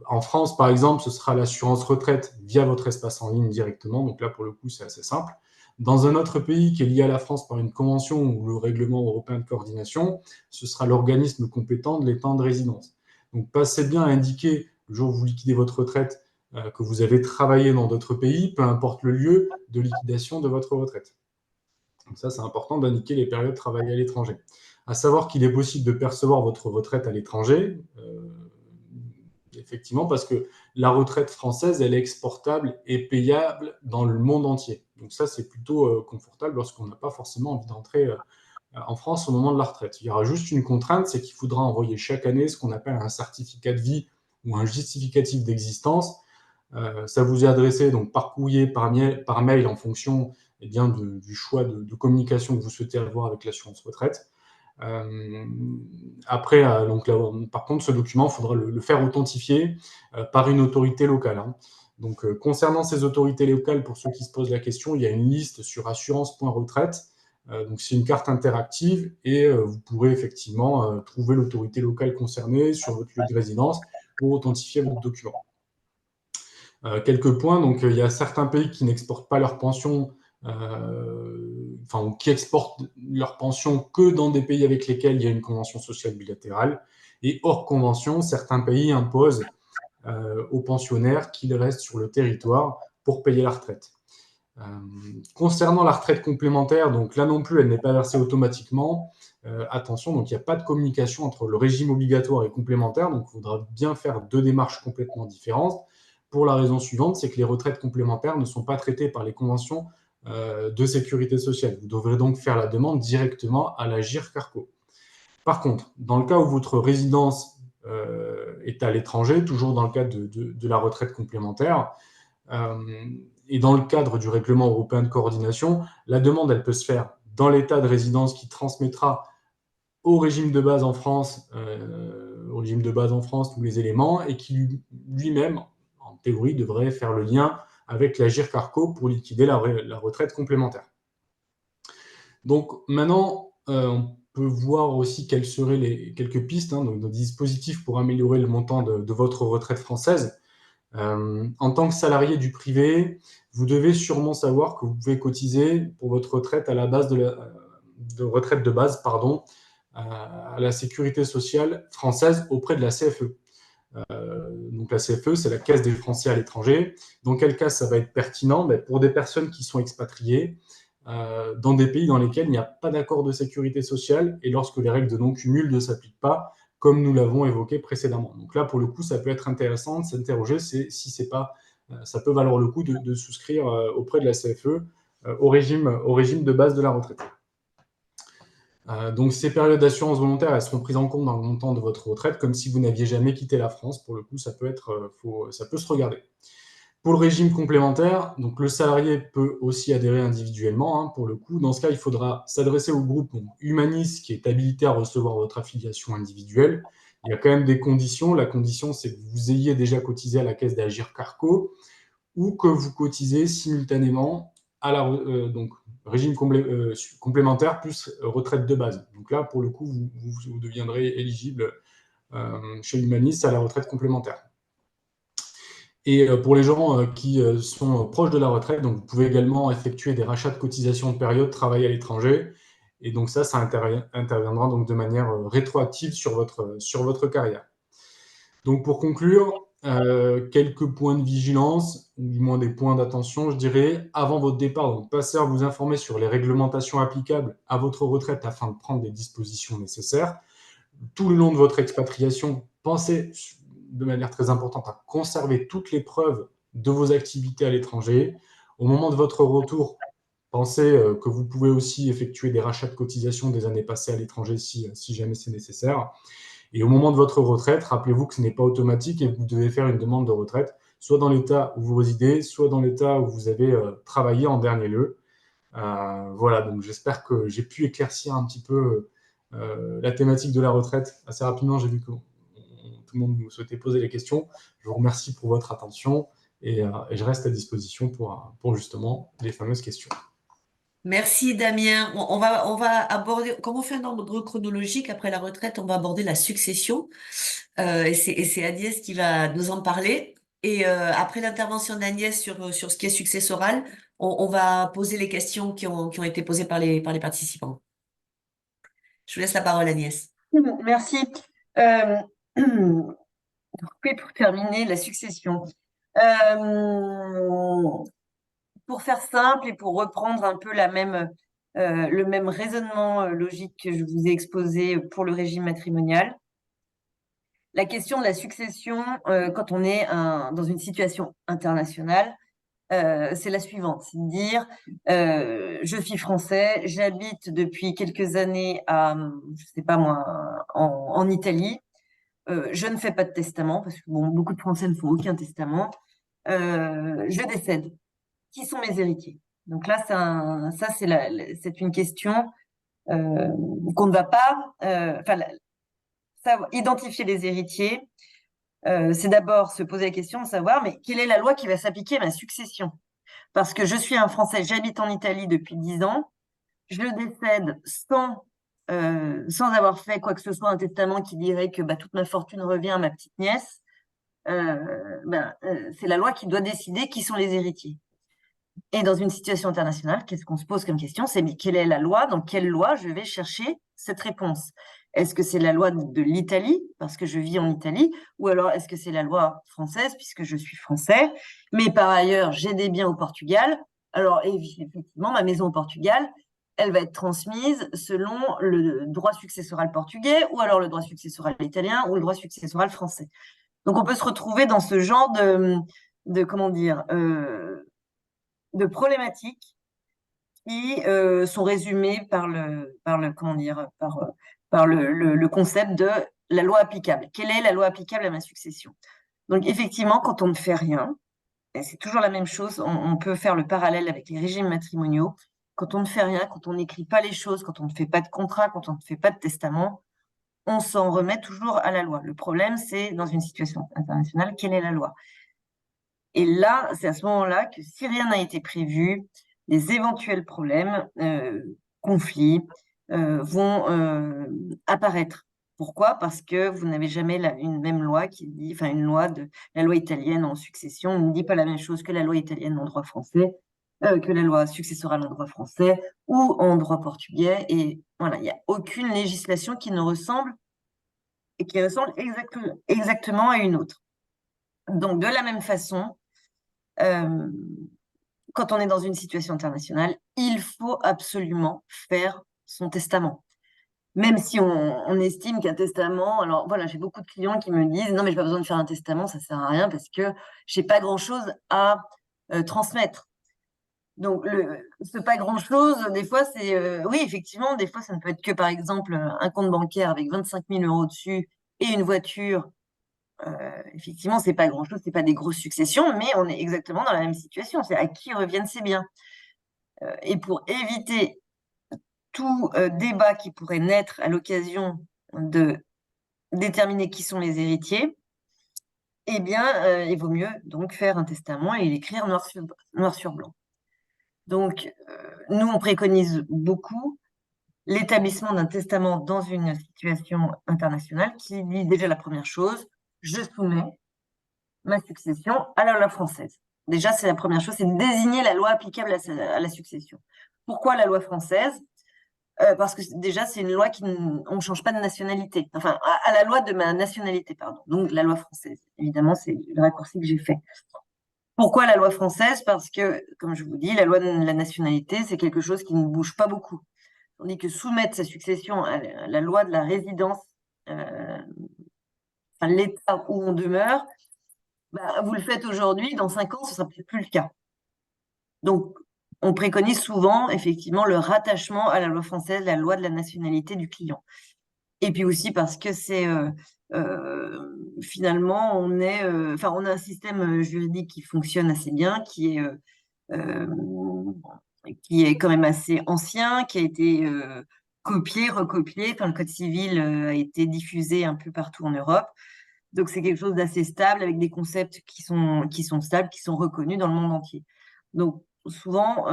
[SPEAKER 5] En France, par exemple, ce sera l'assurance retraite via votre espace en ligne directement. Donc là, pour le coup, c'est assez simple. Dans un autre pays qui est lié à la France par une convention ou le règlement européen de coordination, ce sera l'organisme compétent de l'État de résidence. Donc, passez bien à indiquer, le jour où vous liquidez votre retraite, que vous avez travaillé dans d'autres pays, peu importe le lieu de liquidation de votre retraite. Donc ça, c'est important d'indiquer les périodes travaillées à l'étranger. À savoir qu'il est possible de percevoir votre retraite à l'étranger, effectivement, parce que la retraite française, elle est exportable et payable dans le monde entier. Donc ça, c'est plutôt confortable lorsqu'on n'a pas forcément envie d'entrer en France au moment de la retraite. Il y aura juste une contrainte, c'est qu'il faudra envoyer chaque année ce qu'on appelle un certificat de vie ou un justificatif d'existence. Ça vous est adressé donc par courrier, par mail, en fonction bien, du choix de communication que vous souhaitez avoir avec l'assurance retraite. Après, donc là, par contre, ce document, il faudra le faire authentifier par une autorité locale. Hein. Donc, concernant ces autorités locales, pour ceux qui se posent la question, il y a une liste sur assurance.retraite. Donc, c'est une carte interactive et vous pourrez effectivement trouver l'autorité locale concernée sur votre lieu de résidence pour authentifier votre document. Quelques points, donc il y a certains pays qui n'exportent pas leurs pensions, qui exportent leurs pensions que dans des pays avec lesquels il y a une convention sociale bilatérale. Et hors convention, certains pays imposent aux pensionnaires qu'ils restent sur le territoire pour payer la retraite. Concernant la retraite complémentaire, donc là non plus, elle n'est pas versée automatiquement. Attention, donc il n'y a pas de communication entre le régime obligatoire et complémentaire, donc il faudra bien faire deux démarches complètement différentes. Pour la raison suivante, c'est que les retraites complémentaires ne sont pas traitées par les conventions de sécurité sociale. Vous devrez donc faire la demande directement à la GIR-CARCO. Par contre, dans le cas où votre résidence est à l'étranger, toujours dans le cadre de la retraite complémentaire, et dans le cadre du règlement européen de coordination, la demande, elle peut se faire dans l'état de résidence qui transmettra au régime de base en France, tous les éléments, et qui lui-même, en théorie, devrait faire le lien avec la GIR-CARCO pour liquider la retraite complémentaire. Donc maintenant, on peut voir aussi quelles seraient quelques pistes, donc de dispositifs pour améliorer le montant de votre retraite française. En tant que salarié du privé, vous devez sûrement savoir que vous pouvez cotiser pour votre retraite à la base de retraite de base, à la sécurité sociale française auprès de la CFE. Donc la CFE, c'est la Caisse des Français à l'étranger. Dans quel cas ça va être pertinent? Pour des personnes qui sont expatriées dans des pays dans lesquels il n'y a pas d'accord de sécurité sociale et lorsque les règles de non-cumul ne s'appliquent pas, comme nous l'avons évoqué précédemment. Donc là, pour le coup, ça peut être intéressant de s'interroger si c'est pas, ça peut valoir le coup de souscrire auprès de la CFE au régime de base de la retraite. Donc ces périodes d'assurance volontaire, elles seront prises en compte dans le montant de votre retraite, comme si vous n'aviez jamais quitté la France. Pour le coup, ça peut se regarder. Pour le régime complémentaire, donc le salarié peut aussi adhérer individuellement. Pour le coup, dans ce cas, il faudra s'adresser au groupe Humanis qui est habilité à recevoir votre affiliation individuelle. Il y a quand même des conditions. La condition, c'est que vous ayez déjà cotisé à la caisse d'Agir-Carco ou que vous cotisez simultanément à régime complémentaire plus retraite de base. Donc là, pour le coup, vous deviendrez éligible chez Humanis à la retraite complémentaire. Et pour les gens qui sont proches de la retraite, donc vous pouvez également effectuer des rachats de cotisations de période travail à l'étranger. Et donc ça interviendra donc de manière rétroactive sur votre carrière. Donc pour conclure, quelques points de vigilance. ou du moins des points d'attention, je dirais, avant votre départ. Donc, passez à vous informer sur les réglementations applicables à votre retraite afin de prendre les dispositions nécessaires. Tout le long de votre expatriation, pensez de manière très importante à conserver toutes les preuves de vos activités à l'étranger. Au moment de votre retour, pensez que vous pouvez aussi effectuer des rachats de cotisations des années passées à l'étranger si jamais c'est nécessaire. Et au moment de votre retraite, rappelez-vous que ce n'est pas automatique et que vous devez faire une demande de retraite, soit dans l'État où vous résidez, soit dans l'État où vous avez travaillé en dernier lieu. Voilà, donc j'espère que j'ai pu éclaircir un petit peu la thématique de la retraite assez rapidement. J'ai vu que tout le monde nous souhaitait poser les questions. Je vous remercie pour votre attention et je reste à disposition pour justement les fameuses questions.
[SPEAKER 1] Merci Damien. On va aborder, comme on fait un ordre chronologique après la retraite, on va aborder la succession. Et c'est Agnès qui va nous en parler. Et après l'intervention d'Agnès sur ce qui est successoral, on va poser les questions qui ont été posées par les participants. Je vous laisse la parole, Agnès.
[SPEAKER 2] Merci. Oui, pour terminer, la succession. Pour faire simple et pour reprendre un peu le même raisonnement logique que je vous ai exposé pour le régime matrimonial, la question de la succession, quand on est dans une situation internationale, c'est la suivante, c'est de dire je suis français, j'habite depuis quelques années je sais pas moi, en Italie, je ne fais pas de testament parce que bon, beaucoup de Français ne font aucun testament, je décède. Qui sont mes héritiers? Donc là, c'est une question qu'on ne va pas, identifier les héritiers. C'est d'abord se poser la question de savoir, mais quelle est la loi qui va s'appliquer à ma succession? Parce que je suis un Français, j'habite en Italie depuis 10 ans, je décède sans avoir fait quoi que ce soit, un testament qui dirait que toute ma fortune revient à ma petite nièce. C'est la loi qui doit décider qui sont les héritiers. Et dans une situation internationale, qu'est-ce qu'on se pose comme question? C'est mais quelle est la loi? Dans quelle loi je vais chercher cette réponse? Est-ce que c'est la loi de l'Italie, parce que je vis en Italie, ou alors est-ce que c'est la loi française, puisque je suis français, mais par ailleurs, j'ai des biens au Portugal. Alors, effectivement, ma maison au Portugal, elle va être transmise selon le droit successoral portugais, ou alors le droit successoral italien, ou le droit successoral français. Donc, on peut se retrouver dans ce genre comment dire, de problématiques qui sont résumées par le concept de la loi applicable. Quelle est la loi applicable à ma succession? Donc effectivement, quand on ne fait rien, et c'est toujours la même chose, on peut faire le parallèle avec les régimes matrimoniaux. Quand on ne fait rien, quand on n'écrit pas les choses, quand on ne fait pas de contrat, quand on ne fait pas de testament, on s'en remet toujours à la loi. Le problème, c'est dans une situation internationale, quelle est la loi? Et là, c'est à ce moment-là que si rien n'a été prévu, les éventuels problèmes, conflits, vont apparaître. Pourquoi? Parce que vous n'avez jamais une même loi qui dit, enfin la loi italienne en succession ne dit pas la même chose que la loi italienne en droit français, que la loi successorale en droit français ou en droit portugais. Et voilà, il n'y a aucune législation qui ressemble exactement à une autre. Donc, de la même façon, quand on est dans une situation internationale, il faut absolument faire son testament. Même si on estime qu'un testament, alors voilà, j'ai beaucoup de clients qui me disent non mais j'ai pas besoin de faire un testament, ça sert à rien parce que j'ai pas grand-chose à transmettre. Donc ce pas grand-chose, des fois c'est oui effectivement, des fois ça ne peut être que par exemple un compte bancaire avec 25 000 € dessus et une voiture. Effectivement, c'est pas grand-chose, c'est pas des grosses successions, mais on est exactement dans la même situation. C'est à qui reviennent ces biens. Et pour éviter tout débat qui pourrait naître à l'occasion de déterminer qui sont les héritiers, eh bien, il vaut mieux donc faire un testament et l'écrire noir sur blanc. Donc, nous, on préconise beaucoup l'établissement d'un testament dans une situation internationale qui dit déjà la première chose, je soumets ma succession à la loi française. Déjà, c'est la première chose, c'est de désigner la loi applicable à la succession. Pourquoi la loi française? Parce que déjà, c'est une loi on ne change pas de nationalité. Enfin, à la loi de ma nationalité, pardon. Donc, la loi française. Évidemment, c'est le raccourci que j'ai fait. Pourquoi la loi française? Parce que, comme je vous dis, la loi de la nationalité, c'est quelque chose qui ne bouge pas beaucoup. Tandis que soumettre sa succession à la loi de la résidence, enfin, l'État où on demeure, bah, vous le faites aujourd'hui, dans 5 ans, ce sera peut-être plus le cas. Donc, on préconise souvent, effectivement, le rattachement à la loi française, la loi de la nationalité du client. Et puis aussi parce que c'est finalement, on a un système juridique qui fonctionne assez bien, euh, qui est quand même assez ancien, qui a été copié, recopié. Enfin, le Code civil a été diffusé un peu partout en Europe. Donc, c'est quelque chose d'assez stable, avec des concepts qui sont stables, qui sont reconnus dans le monde entier. Donc, souvent,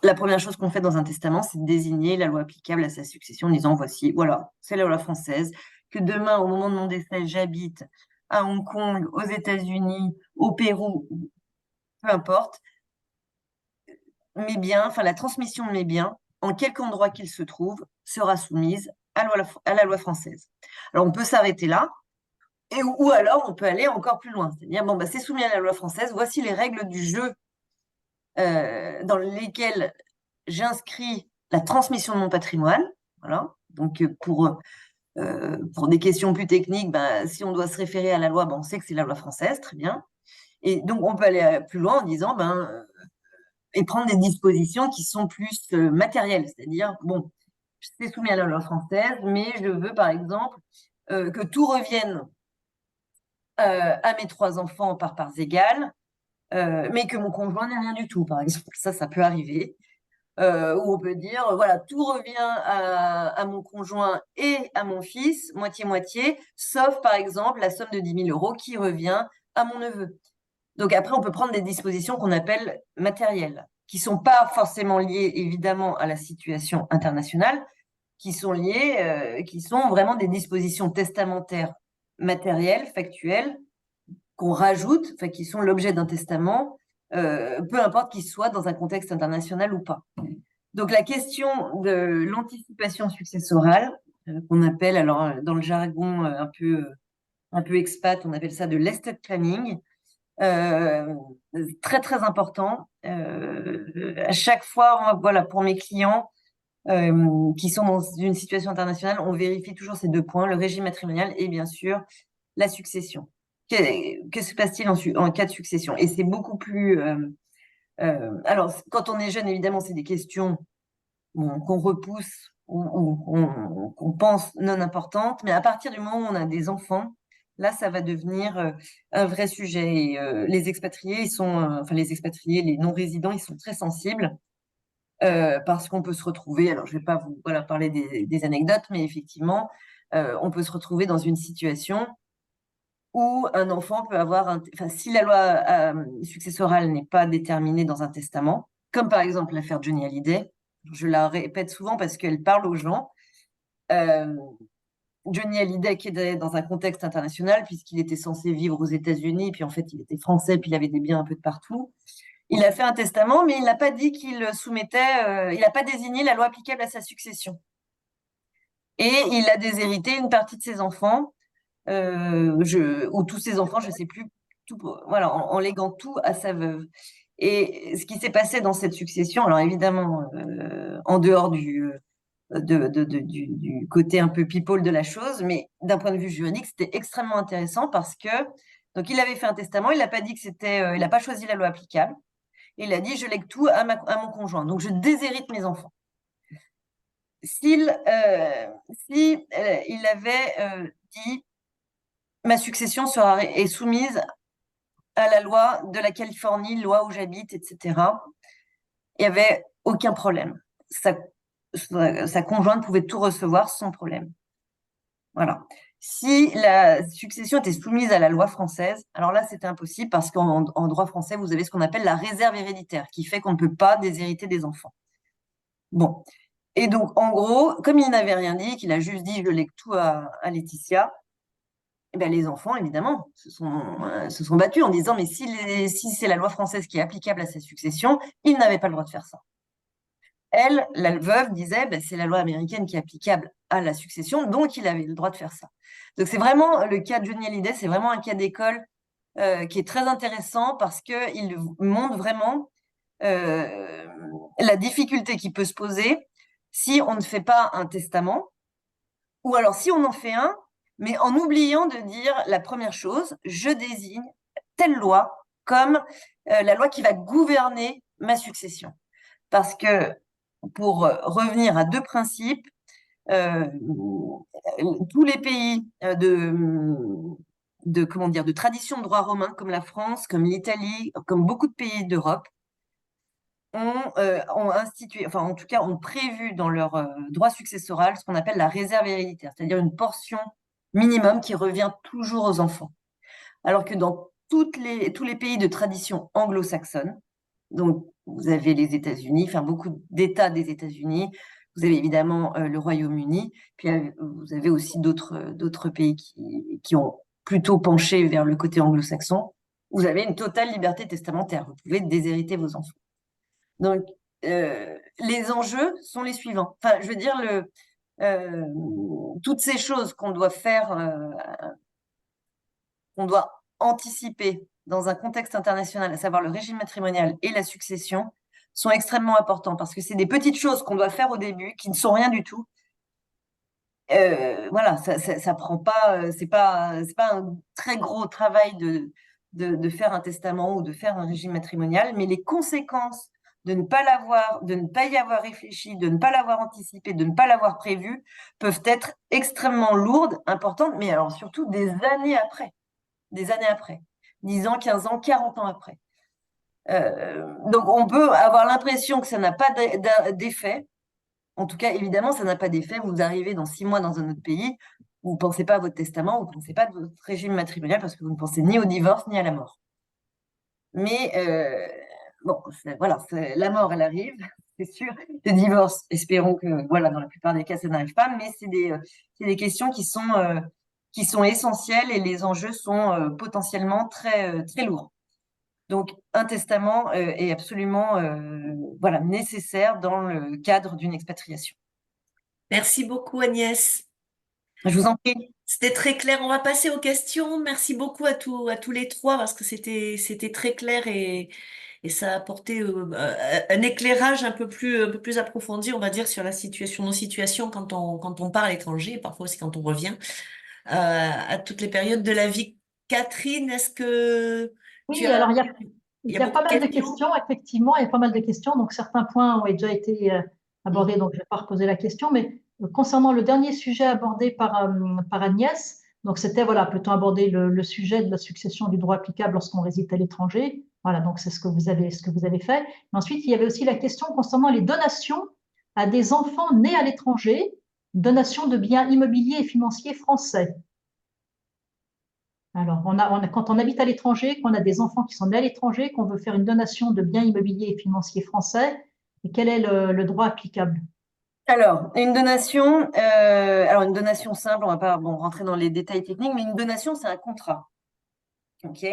[SPEAKER 2] la première chose qu'on fait dans un testament, c'est de désigner la loi applicable à sa succession en disant, voici, voilà, c'est la loi française, que demain, au moment de mon décès, j'habite à Hong Kong, aux États-Unis, au Pérou, peu importe, mes biens, enfin la transmission de mes biens, en quelque endroit qu'ils se trouvent, sera soumise à la loi française. Alors, on peut s'arrêter là, ou alors on peut aller encore plus loin. C'est-à-dire, bon, bah, c'est soumis à la loi française, voici les règles du jeu dans lesquelles j'inscris la transmission de mon patrimoine. Voilà. Donc, pour des questions plus techniques, bah, si on doit se référer à la loi, bah, on sait que c'est la loi française, très bien. Et donc, on peut aller plus loin en disant, et prendre des dispositions qui sont plus matérielles, c'est-à-dire, bon, c'est soumis à la loi française, mais je veux, par exemple, que tout revienne à mes 3 enfants par parts égales, mais que mon conjoint n'ait rien du tout, par exemple. Ça peut arriver. Où on peut dire, voilà, tout revient à mon conjoint et à mon fils, moitié-moitié, sauf, par exemple, la somme de 10 000 € qui revient à mon neveu. Donc après, on peut prendre des dispositions qu'on appelle matérielles, qui sont pas forcément liées, évidemment, à la situation internationale, qui sont vraiment des dispositions testamentaires matérielles, factuelles, qu'on rajoute, enfin, qui sont l'objet d'un testament, peu importe qu'il soit dans un contexte international ou pas. Donc la question de l'anticipation successorale, qu'on appelle, alors dans le jargon un peu expat, on appelle ça de l'estate planning, très très important. À chaque fois, voilà, pour mes clients qui sont dans une situation internationale, on vérifie toujours ces 2 points, le régime matrimonial et bien sûr la succession. Que se passe-t-il en cas de succession? Et c'est beaucoup plus... alors, quand on est jeune, évidemment, c'est des questions qu'on repousse ou qu'on pense non importantes, mais à partir du moment où on a des enfants, là, ça va devenir un vrai sujet. Et les expatriés, enfin les expatriés, les non-résidents, ils sont très sensibles parce qu'on peut se retrouver, alors je ne vais pas vous parler des anecdotes, mais effectivement, on peut se retrouver dans une situation où un enfant peut avoir, enfin, si la loi successorale n'est pas déterminée dans un testament, comme par exemple l'affaire Johnny Hallyday, je la répète souvent parce qu'elle parle aux gens. Johnny Hallyday qui est dans un contexte international puisqu'il était censé vivre aux États-Unis, puis en fait il était français, puis il avait des biens un peu de partout. Il a fait un testament, mais il n'a pas dit qu'il soumettait, il n'a pas désigné la loi applicable à sa succession. Et il a déshérité une partie de ses enfants, ou tous ses enfants, je ne sais plus, tout, voilà, en léguant tout à sa veuve. Et ce qui s'est passé dans cette succession, alors évidemment, en dehors du côté un peu people de la chose, mais d'un point de vue juridique, c'était extrêmement intéressant parce que donc il avait fait un testament, il n'a pas dit que il n'a pas choisi la loi applicable, et il a dit je lègue tout à mon conjoint, donc je déshérite mes enfants. Il avait dit ma succession est soumise à la loi de la Californie, loi où j'habite, etc. Il n'y avait aucun problème. Sa conjointe pouvait tout recevoir sans problème. Voilà. Si la succession était soumise à la loi française, alors là, c'était impossible parce qu'en droit français, vous avez ce qu'on appelle la réserve héréditaire, qui fait qu'on ne peut pas déshériter des enfants. Bon. Et donc, en gros, comme il n'avait rien dit, qu'il a juste dit « je lègue tout à Laetitia », eh bien, les enfants, évidemment, se sont battus en disant « mais si c'est la loi française qui est applicable à sa succession, il n'avait pas le droit de faire ça ». Elle, la veuve, disait c'est la loi américaine qui est applicable à la succession, donc il avait le droit de faire ça. Donc c'est vraiment le cas de Johnny Hallyday, c'est vraiment un cas d'école qui est très intéressant parce qu'il montre vraiment la difficulté qui peut se poser si on ne fait pas un testament, ou alors si on en fait un, mais en oubliant de dire la première chose, je désigne telle loi comme la loi qui va gouverner ma succession. Parce que, pour revenir à deux principes, tous les pays comment dire, de tradition de droit romain, comme la France, comme l'Italie, comme beaucoup de pays d'Europe, ont institué, enfin en tout cas ont prévu dans leur droit successoral ce qu'on appelle la réserve héréditaire, c'est-à-dire une portion minimum qui revient toujours aux enfants. Alors que dans tous les pays de tradition anglo-saxonne, donc vous avez les États-Unis, enfin beaucoup d'États des États-Unis, vous avez évidemment le Royaume-Uni, puis vous avez aussi d'autres pays qui ont plutôt penché vers le côté anglo-saxon. Vous avez une totale liberté testamentaire, vous pouvez déshériter vos enfants. Donc, les enjeux sont les suivants. Enfin, je veux dire, toutes ces choses qu'on doit faire, qu'on doit anticiper dans un contexte international, à savoir le régime matrimonial et la succession, sont extrêmement importants parce que c'est des petites choses qu'on doit faire au début qui ne sont rien du tout. Voilà, ça prend pas, c'est pas un très gros travail de faire un testament ou de faire un régime matrimonial, mais les conséquences de ne pas l'avoir, de ne pas y avoir réfléchi, de ne pas l'avoir anticipé, de ne pas l'avoir prévu, peuvent être extrêmement lourdes, importantes, mais alors surtout des années après, 10 ans, 15 ans, 40 ans après. Donc on peut avoir l'impression que ça n'a pas d'effet. En tout cas, évidemment, ça n'a pas d'effet. Vous arrivez dans 6 mois dans un autre pays, vous ne pensez pas à votre testament, vous ne pensez pas à votre régime matrimonial parce que vous ne pensez ni au divorce ni à la mort. Mais bon, voilà, la mort, elle arrive, c'est sûr. Le divorce, espérons que, voilà, dans la plupart des cas, ça n'arrive pas, mais c'est des questions qui sont essentielles et les enjeux sont potentiellement très, très lourds. Donc, un testament est absolument voilà, nécessaire dans le cadre d'une expatriation.
[SPEAKER 1] Merci beaucoup, Agnès.
[SPEAKER 2] Je vous en prie.
[SPEAKER 1] C'était très clair. On va passer aux questions. Merci beaucoup à tous les trois parce que c'était très clair et ça a apporté un éclairage un peu plus approfondi, on va dire, sur la situation, nos situations quand on part à l'étranger, et parfois aussi quand on revient, à toutes les périodes de la vie. Catherine, est-ce que tu
[SPEAKER 4] Oui,
[SPEAKER 1] as,
[SPEAKER 4] alors
[SPEAKER 1] il
[SPEAKER 4] il
[SPEAKER 1] y a
[SPEAKER 4] y a
[SPEAKER 1] beaucoup
[SPEAKER 4] pas
[SPEAKER 1] de
[SPEAKER 4] mal de
[SPEAKER 1] questions?
[SPEAKER 4] questions, effectivement, il y a pas mal de questions. Donc, certains points ont déjà été abordés, donc je ne vais pas reposer la question. Mais concernant le dernier sujet abordé par Agnès, donc c'était, voilà, peut-on aborder le sujet de la succession du droit applicable lorsqu'on réside à l'étranger? Voilà, donc c'est ce que vous avez fait. Mais ensuite, il y avait aussi la question concernant les donations à des enfants nés à l'étranger, donations de biens immobiliers et financiers français. Alors, quand on habite à l'étranger, qu'on a des enfants qui sont nés à l'étranger, qu'on veut faire une donation de biens immobiliers et financiers français, et quel est le droit applicable?
[SPEAKER 2] Alors, une donation simple, on va pas rentrer dans les détails techniques, mais une donation, c'est un contrat. OK?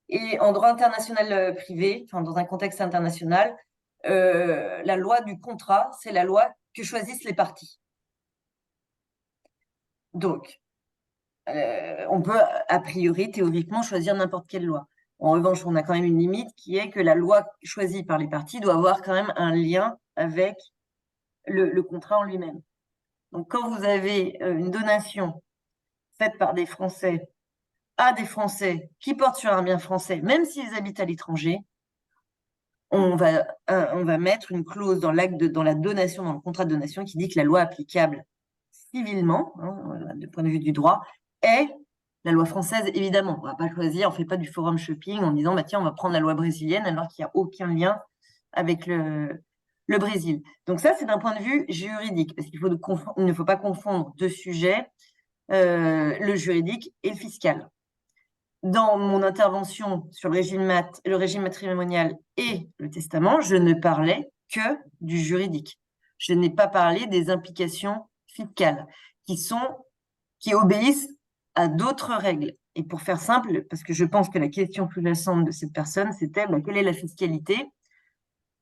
[SPEAKER 2] Et en droit international privé, enfin, dans un contexte international, la loi du contrat, c'est la loi que choisissent les parties. Donc, on peut, a priori, théoriquement, choisir n'importe quelle loi. En revanche, on a quand même une limite qui est que la loi choisie par les parties doit avoir quand même un lien avec le contrat en lui-même. Donc, quand vous avez une donation faite par des Français à des Français qui portent sur un bien français, même s'ils habitent à l'étranger, on va mettre une clause dans dans la donation, dans le contrat de donation, qui dit que la loi applicable civilement, du point de vue du droit, est la loi française, évidemment. On ne va pas choisir, on ne fait pas du forum shopping en disant, bah, tiens, on va prendre la loi brésilienne alors qu'il n'y a aucun lien avec le Brésil. Donc ça, c'est d'un point de vue juridique, parce qu'il ne faut pas confondre deux sujets, le juridique et le fiscal. Dans mon intervention sur le régime matrimonial et le testament, je ne parlais que du juridique. Je n'ai pas parlé des implications fiscales qui obéissent à d'autres règles. Et pour faire simple, parce que je pense que la question sous-jacente de cette personne, c'était quelle est la fiscalité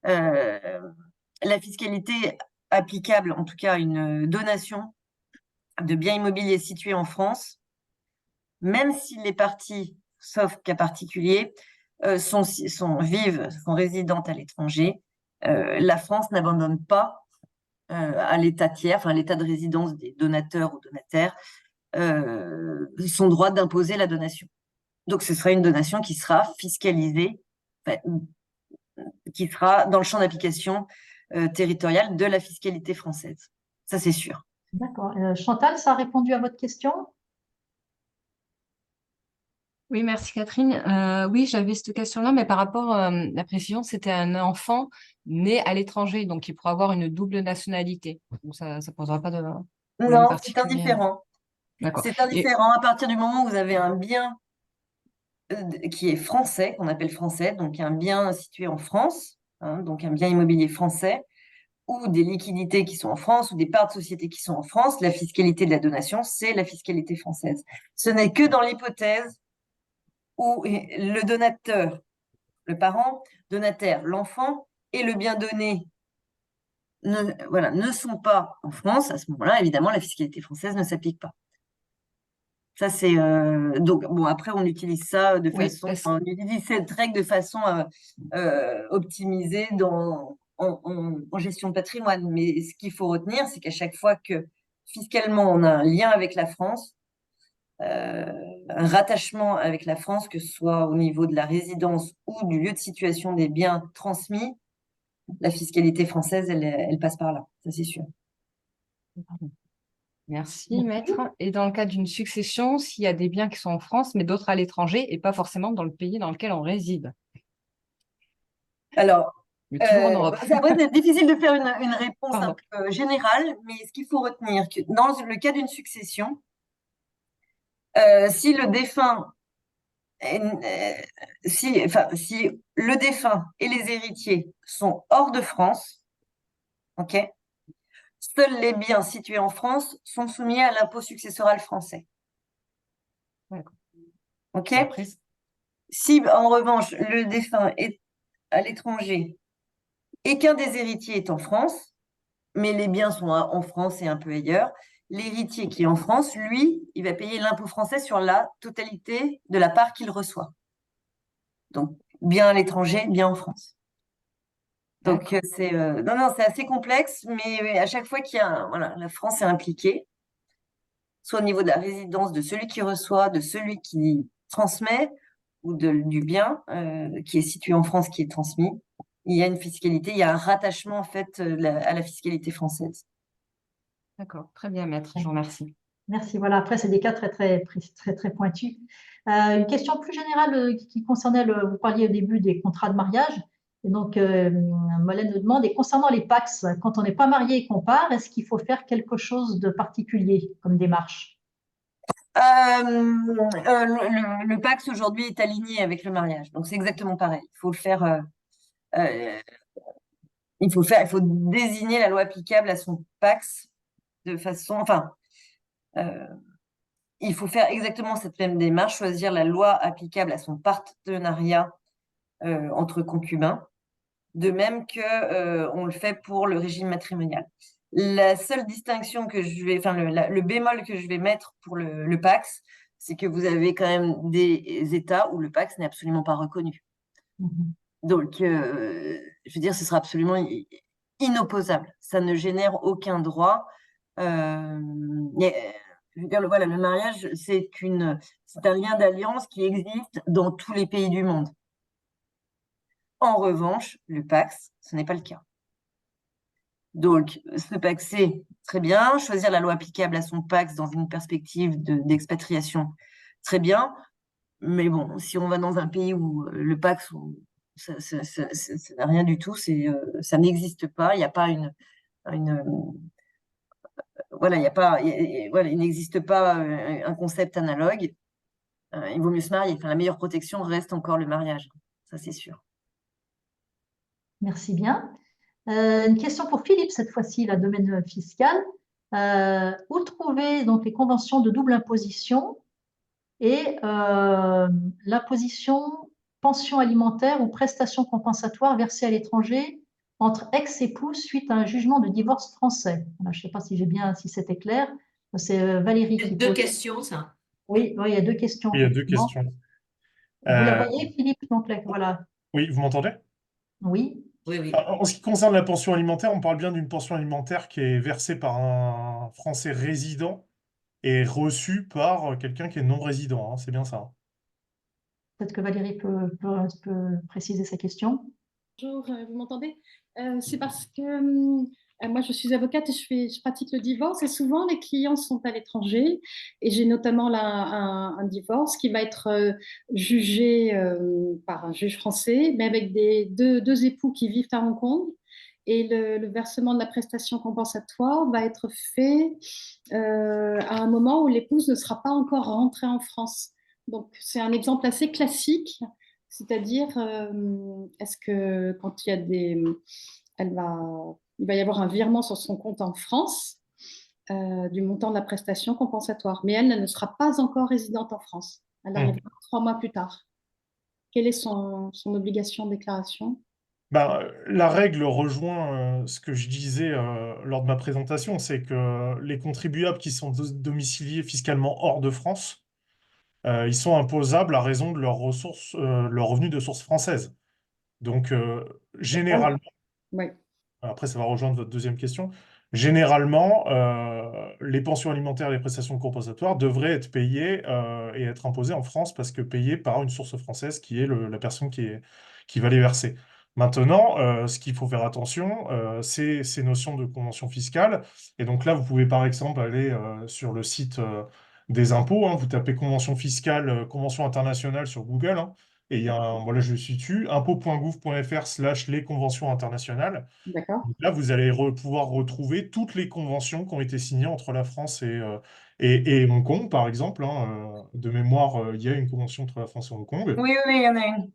[SPEAKER 2] La fiscalité applicable, en tout cas, à une donation de biens immobiliers situés en France, même si les parties sauf cas particulier, sont résidentes à l'étranger, la France n'abandonne pas à l'État tiers, enfin à l'État de résidence des donateurs ou donataires, son droit d'imposer la donation. Donc, ce sera une donation qui sera fiscalisée, enfin, qui sera dans le champ d'application territorial de la fiscalité française. Ça, c'est sûr.
[SPEAKER 4] D'accord. Chantal, ça a répondu à votre question?
[SPEAKER 6] Oui, merci Catherine. Oui, j'avais cette question-là, mais par rapport à la précision, c'était un enfant né à l'étranger, donc il pourra avoir une double nationalité. Donc ça ne posera pas de problème
[SPEAKER 2] Non, c'est
[SPEAKER 6] particulier.
[SPEAKER 2] indifférent.
[SPEAKER 6] D'accord.
[SPEAKER 2] C'est indifférent à partir du moment où vous avez un bien qui est français, qu'on appelle français, donc un bien situé en France, hein, donc un bien immobilier français, ou des liquidités qui sont en France, ou des parts de société qui sont en France, la fiscalité de la donation, c'est la fiscalité française. Ce n'est que dans l'hypothèse où le donateur, le parent, donataire, l'enfant et le bien donné ne sont pas en France. À ce moment-là, évidemment, la fiscalité française ne s'applique pas. Ça, c'est donc bon. Après, on utilise ça de
[SPEAKER 6] Oui,
[SPEAKER 2] façon, on utilise cette règle de façon optimisée en gestion de patrimoine. Mais ce qu'il faut retenir, c'est qu'à chaque fois que fiscalement on a un lien avec la France, un rattachement avec la France, que ce soit au niveau de la résidence ou du lieu de situation des biens transmis, la fiscalité française, elle passe par là. Ça, c'est sûr.
[SPEAKER 6] merci maître. Et dans le cas d'une succession, s'il y a des biens qui sont en France, mais d'autres à l'étranger, et pas forcément dans le pays dans lequel on réside.
[SPEAKER 2] Alors,
[SPEAKER 6] Mais toujours en Europe.
[SPEAKER 2] c'est vrai, difficile de faire une réponse
[SPEAKER 6] Pardon.
[SPEAKER 2] un peu générale, mais ce qu'il faut retenir, que dans le cas d'une succession, si le défunt, si le défunt et les héritiers sont hors de France, ok, seuls les biens situés en France sont soumis à l'impôt successoral français.
[SPEAKER 6] D'accord.
[SPEAKER 2] Ok.
[SPEAKER 6] Après,
[SPEAKER 2] Si en revanche le défunt est à l'étranger et qu'un des héritiers est en France, mais les biens sont en France et un peu ailleurs, l'héritier qui est en France, lui, il va payer l'impôt français sur la totalité de la part qu'il reçoit. Donc, bien à l'étranger, bien en France. Donc, c'est c'est assez complexe, mais à chaque fois voilà, la France est impliquée, soit au niveau de la résidence de celui qui reçoit, de celui qui transmet, ou du bien qui est situé en France, qui est transmis. Il y a une fiscalité, il y a un rattachement en fait à la fiscalité française.
[SPEAKER 6] d'accord, très bien maître, je vous remercie.
[SPEAKER 4] Merci. Voilà. Après, c'est des cas très pointus. Une question plus générale qui concernait vous parliez au début des contrats de mariage. Et donc, Molène nous demande, et concernant les PACS, quand on n'est pas marié et qu'on part, est-ce qu'il faut faire quelque chose de particulier comme démarche?
[SPEAKER 2] Le PACS aujourd'hui est aligné avec le mariage, donc c'est exactement pareil. Il faut le faire. Il faut désigner la loi applicable à son PACS de façon. Enfin, il faut faire exactement cette même démarche, choisir la loi applicable à son partenariat entre concubins, de même que on le fait pour le régime matrimonial. La seule distinction que je vais, enfin le bémol que je vais mettre pour le PACS, c'est que vous avez quand même des États où le PACS n'est absolument pas reconnu. Donc, je veux dire, ce sera absolument inopposable. Ça ne génère aucun droit. Je veux dire, voilà, le mariage, c'est un lien d'alliance qui existe dans tous les pays du monde. En revanche, le PACS, ce n'est pas le cas. Donc, se PACSer, très bien. Choisir la loi applicable à son PACS dans une perspective d'expatriation, très bien. Mais bon, si on va dans un pays où le PACS, ça n'a rien du tout, ça n'existe pas. Il n'y a pas voilà, il y a pas, voilà, il n'existe pas un concept analogue. Il vaut mieux se marier. Enfin, la meilleure protection reste encore le mariage. Ça, c'est sûr.
[SPEAKER 4] Merci bien. Une question pour Philippe, cette fois-ci, le domaine fiscal. Où trouver donc les conventions de double imposition et l'imposition pension alimentaire ou prestation compensatoire versée à l'étranger entre ex-époux suite à un jugement de divorce français? Voilà, je ne sais pas si c'était clair. C'est Valérie qui
[SPEAKER 1] Deux
[SPEAKER 4] pose.
[SPEAKER 1] questions, ça.
[SPEAKER 4] Oui, il y a deux questions.
[SPEAKER 3] Il y a deux
[SPEAKER 4] effectivement.
[SPEAKER 3] questions.
[SPEAKER 4] Vous la
[SPEAKER 3] Euh,
[SPEAKER 4] voyez, Philippe? Donc, voilà.
[SPEAKER 3] oui, vous m'entendez?
[SPEAKER 4] Oui.
[SPEAKER 1] Oui, oui.
[SPEAKER 3] En ce qui concerne la pension alimentaire, on parle bien d'une pension alimentaire qui est versée par un Français résident et reçue par quelqu'un qui est non résident, hein, c'est bien ça, hein.
[SPEAKER 4] Peut-être que Valérie peut préciser sa question.
[SPEAKER 7] Bonjour, vous m'entendez? C'est parce que moi, je suis avocate et je pratique le divorce et souvent les clients sont à l'étranger et j'ai notamment là un divorce qui va être jugé par un juge français, mais avec deux époux qui vivent à Hong Kong. Et le versement de la prestation compensatoire va être fait à un moment où l'épouse ne sera pas encore rentrée en France. Donc, c'est un exemple assez classique, c'est-à-dire, est-ce que quand il y a il va y avoir un virement sur son compte en France du montant de la prestation compensatoire, mais elle ne sera pas encore résidente en France. Elle
[SPEAKER 3] Hmm.
[SPEAKER 7] arrivera 3 mois plus tard. Quelle est son obligation de déclaration?
[SPEAKER 3] Ben, la règle rejoint ce que je disais lors de ma présentation, c'est que les contribuables qui sont domiciliés fiscalement hors de France, ils sont imposables à raison de leurs ressources, leurs revenus de source française. Donc,
[SPEAKER 7] Ah oui,
[SPEAKER 3] généralement,
[SPEAKER 7] oui,
[SPEAKER 3] après ça va rejoindre votre deuxième question, généralement, les pensions alimentaires et les prestations compensatoires devraient être payées et être imposées en France parce que payées par une source française qui est la personne qui va les verser. Maintenant, ce qu'il faut faire attention, c'est ces notions de convention fiscale. Et donc là, vous pouvez par exemple aller sur le site des impôts, hein, vous tapez convention fiscale, convention internationale sur Google, hein, et il y a voilà, je le situe, impôts.gouv.fr/les conventions internationales.
[SPEAKER 7] d'accord.
[SPEAKER 3] Donc là, vous allez pouvoir retrouver toutes les conventions qui ont été signées entre la France et Hong Kong, par exemple, hein. De mémoire, il y a une convention entre la France et Hong Kong.
[SPEAKER 2] Oui, oui, il y en a une.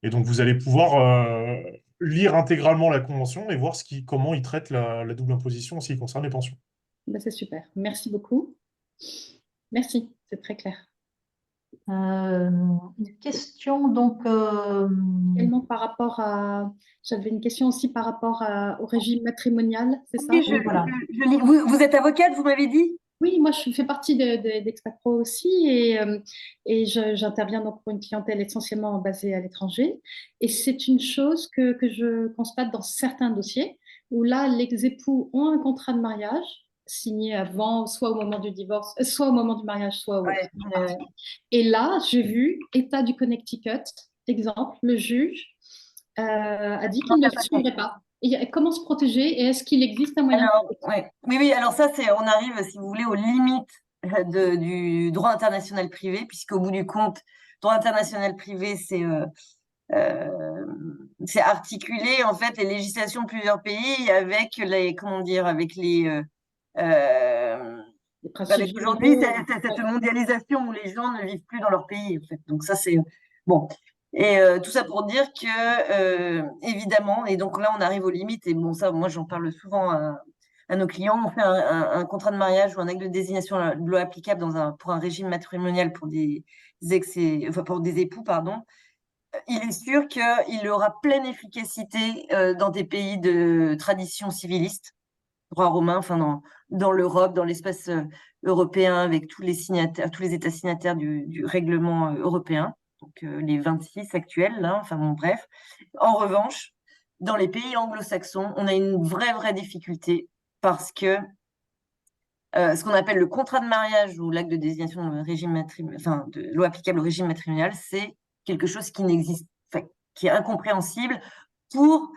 [SPEAKER 3] Et donc, vous allez pouvoir lire intégralement la convention et voir comment ils traitent la double imposition en ce qui concerne les pensions.
[SPEAKER 7] Ben, c'est super. Merci beaucoup. Merci, c'est très clair.
[SPEAKER 4] Une question, donc,
[SPEAKER 7] Également par rapport à, j'avais une question aussi par rapport au régime matrimonial, c'est ça?
[SPEAKER 2] Oui,
[SPEAKER 4] oui, voilà.
[SPEAKER 2] je lis. Vous êtes avocate, vous m'avez dit?
[SPEAKER 7] Oui, moi je fais partie d'Expat Pro aussi et j'interviens donc pour une clientèle essentiellement basée à l'étranger. Et c'est une chose que je constate dans certains dossiers où là, les époux ont un contrat de mariage signé avant, soit au moment du divorce, soit au moment du mariage, soit au
[SPEAKER 2] Ouais,
[SPEAKER 7] Et là, j'ai vu, État du Connecticut, exemple, le juge a dit qu'il ne le suivrait pas. Et comment se protéger et est-ce qu'il existe un moyen de
[SPEAKER 2] alors,
[SPEAKER 7] protéger?
[SPEAKER 2] ouais. Oui, oui, alors ça, on arrive, si vous voulez, aux limites du droit international privé, puisqu'au bout du compte, droit international privé, euh, c'est articuler, en fait, les législations de plusieurs pays avec comment dire,
[SPEAKER 7] Les principes
[SPEAKER 2] avec aujourd'hui,
[SPEAKER 7] généraux.
[SPEAKER 2] cette mondialisation où les gens ne vivent plus dans leur pays, en fait. Donc ça, c'est bon. Et tout ça pour dire que, évidemment, et donc là, on arrive aux limites, et bon, ça, moi, j'en parle souvent à nos clients. On fait un contrat de mariage ou un acte de désignation de loi applicable pour un régime matrimonial pour enfin, pour des époux, pardon. Il est sûr qu'il aura pleine efficacité dans des pays de tradition civiliste, droit romain, enfin dans l'Europe, dans l'espace européen, avec tous les signataires, tous les États signataires du règlement européen, donc les 26 actuels, là, enfin bon, bref. En revanche, dans les pays anglo-saxons, on a une vraie difficulté parce que ce qu'on appelle le contrat de mariage ou l'acte de désignation de régime enfin, de loi applicable au régime matrimonial, c'est quelque chose qui n'existe, enfin, qui est incompréhensible pour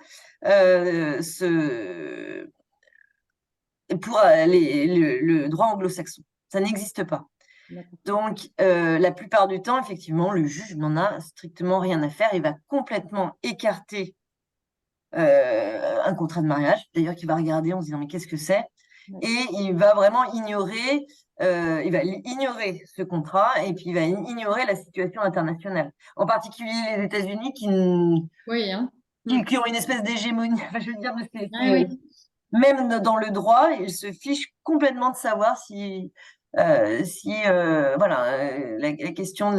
[SPEAKER 2] le droit anglo-saxon. Ça n'existe pas.
[SPEAKER 7] D'accord.
[SPEAKER 2] Donc, la plupart du temps, effectivement, le juge n'en a strictement rien à faire. Il va complètement écarter un contrat de mariage, d'ailleurs, qu'il va regarder en se disant mais qu'est-ce que c'est? Et il va vraiment ignorer ce contrat et puis il va ignorer la situation internationale. En particulier les États-Unis
[SPEAKER 7] Oui, hein.
[SPEAKER 2] qui ont une espèce d'hégémonie. Enfin, je veux dire,
[SPEAKER 7] Ah, oui.
[SPEAKER 2] même dans le droit, ils se fichent complètement de savoir voilà, la question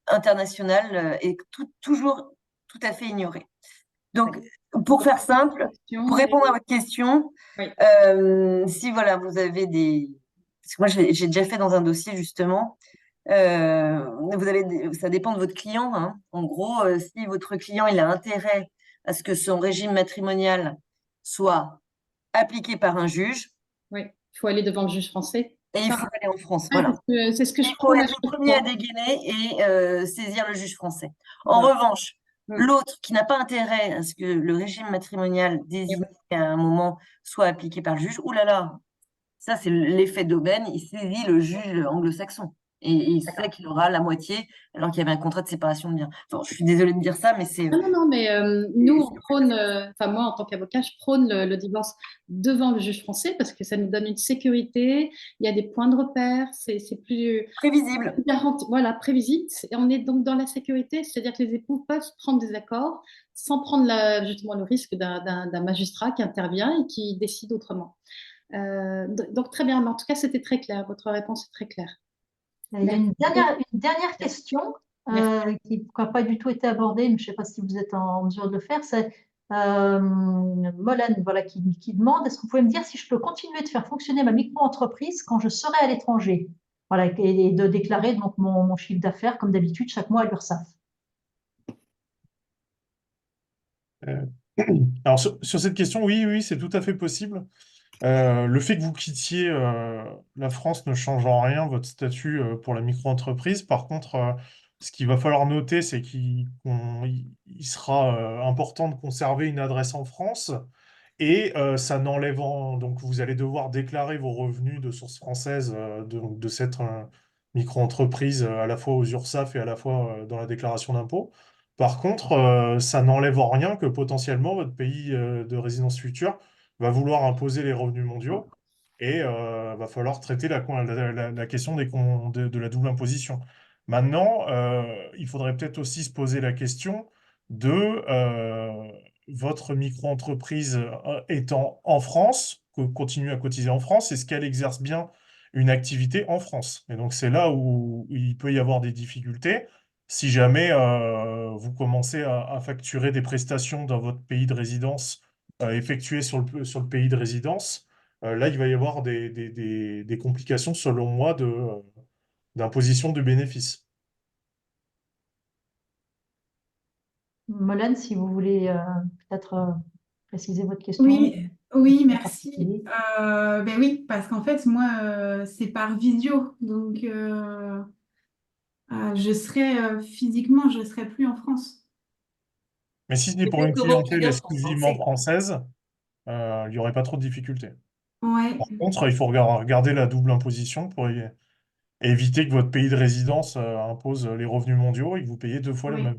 [SPEAKER 2] internationale est toujours tout à fait ignorée. Donc, pour faire simple, pour répondre à votre question,
[SPEAKER 7] Oui.
[SPEAKER 2] si voilà, vous avez parce que moi j'ai déjà fait dans un dossier justement, Ça dépend de votre client, hein. En gros, si votre client il a intérêt à ce que son régime matrimonial soit appliqué par un juge,
[SPEAKER 7] Oui, il faut aller devant le juge français.
[SPEAKER 2] et il
[SPEAKER 7] Ça,
[SPEAKER 2] faut aller en France.
[SPEAKER 7] ouais,
[SPEAKER 2] Voilà.
[SPEAKER 7] c'est ce que je
[SPEAKER 2] Il faut
[SPEAKER 7] prône à
[SPEAKER 2] être le
[SPEAKER 7] chaque
[SPEAKER 2] premier à
[SPEAKER 7] fois.
[SPEAKER 2] dégainer et saisir le juge français. En
[SPEAKER 7] Voilà.
[SPEAKER 2] revanche,
[SPEAKER 7] Mm.
[SPEAKER 2] l'autre qui n'a pas intérêt à ce que le régime matrimonial
[SPEAKER 7] Et
[SPEAKER 2] désigné à un moment soit appliqué par le juge, ouh là là, ça c'est l'effet d'aubaine, il saisit le juge anglo-saxon. Et il sait qu'il aura la moitié alors qu'il y avait un contrat de séparation de biens. Enfin, je suis désolée de dire ça, mais c'est...
[SPEAKER 7] non, non, mais nous, on prône, enfin moi, en tant qu'avocat, je prône le divorce devant le juge français parce que ça nous donne une sécurité, il y a des points de repère, c'est plus
[SPEAKER 2] prévisible.
[SPEAKER 7] garanti, voilà, prévisible, et on est donc dans la sécurité, c'est-à-dire que les époux peuvent prendre des accords sans prendre justement le risque d'un magistrat qui intervient et qui décide autrement. Donc très bien, mais en tout cas, c'était très clair, votre réponse est très claire.
[SPEAKER 4] Il y a une dernière question
[SPEAKER 7] Merci.
[SPEAKER 4] qui n'a pas du tout été abordée, mais je ne sais pas si vous êtes en mesure de le faire. C'est Molène voilà, qui demande, est-ce que vous pouvez me dire si je peux continuer de faire fonctionner ma micro-entreprise quand je serai à l'étranger? Voilà, et de déclarer donc mon chiffre d'affaires comme d'habitude chaque mois à l'URSSAF.
[SPEAKER 3] Euh, Alors, sur cette question, oui, oui, c'est tout à fait possible. Le fait que vous quittiez la France ne change en rien votre statut pour la micro-entreprise. Par contre, ce qu'il va falloir noter, c'est il sera important de conserver une adresse en France et ça donc vous allez devoir déclarer vos revenus de source française de cette micro-entreprise à la fois aux URSSAF et à la fois dans la déclaration d'impôt. Par contre, ça n'enlève en rien que potentiellement votre pays de résidence future va vouloir imposer les revenus mondiaux et va falloir traiter la question de la double imposition. Maintenant, il faudrait peut-être aussi se poser la question de votre micro-entreprise étant en France, continue à cotiser en France, est-ce qu'elle exerce bien une activité en France? Et donc c'est là où il peut y avoir des difficultés. Si jamais vous commencez à facturer des prestations dans votre pays de résidence effectuées sur le pays de résidence, là, il va y avoir des complications, selon moi, d'imposition de bénéfices.
[SPEAKER 4] Molène, si vous voulez peut-être préciser votre question.
[SPEAKER 8] Oui, oui,
[SPEAKER 4] En
[SPEAKER 8] merci.
[SPEAKER 4] particulier.
[SPEAKER 8] Ben oui, parce qu'en fait, moi, c'est par visio. Donc, physiquement, je serai plus en France.
[SPEAKER 3] Mais si c'est
[SPEAKER 1] C'est
[SPEAKER 3] pour
[SPEAKER 1] pour
[SPEAKER 3] une
[SPEAKER 1] que vos
[SPEAKER 3] clientèle
[SPEAKER 1] clients soient
[SPEAKER 3] exclusivement
[SPEAKER 1] français.
[SPEAKER 3] française, il n'y aurait pas trop de difficultés.
[SPEAKER 8] Ouais,
[SPEAKER 3] Par contre, il faut regarder la double imposition pour éviter que votre pays de résidence impose les revenus mondiaux et que vous payez deux fois le
[SPEAKER 8] oui,
[SPEAKER 3] même.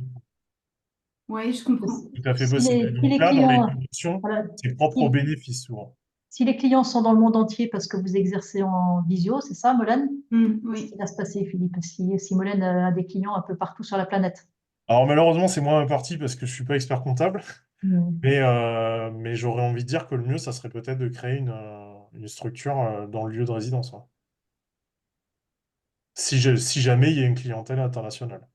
[SPEAKER 8] ouais, je comprends.
[SPEAKER 3] Tout à fait
[SPEAKER 4] Si
[SPEAKER 3] possible. Et
[SPEAKER 4] si
[SPEAKER 3] donc
[SPEAKER 4] les
[SPEAKER 3] là, dans les
[SPEAKER 4] clients,
[SPEAKER 3] conditions,
[SPEAKER 4] voilà,
[SPEAKER 3] c'est propre aux
[SPEAKER 4] si,
[SPEAKER 3] bénéfices souvent.
[SPEAKER 4] si les clients sont dans le monde entier parce que vous exercez en visio, c'est ça, Molène? Qu'est-ce qui
[SPEAKER 8] Oui.
[SPEAKER 4] va se passer, Philippe, si Molène a des clients un peu partout sur la planète?
[SPEAKER 3] Alors malheureusement, c'est moins ma partie parce que je suis pas expert comptable,
[SPEAKER 4] Hmm.
[SPEAKER 3] mais j'aurais envie de dire que le mieux, ça serait peut-être de créer une structure dans le lieu de résidence, hein. Si jamais il y a une clientèle internationale.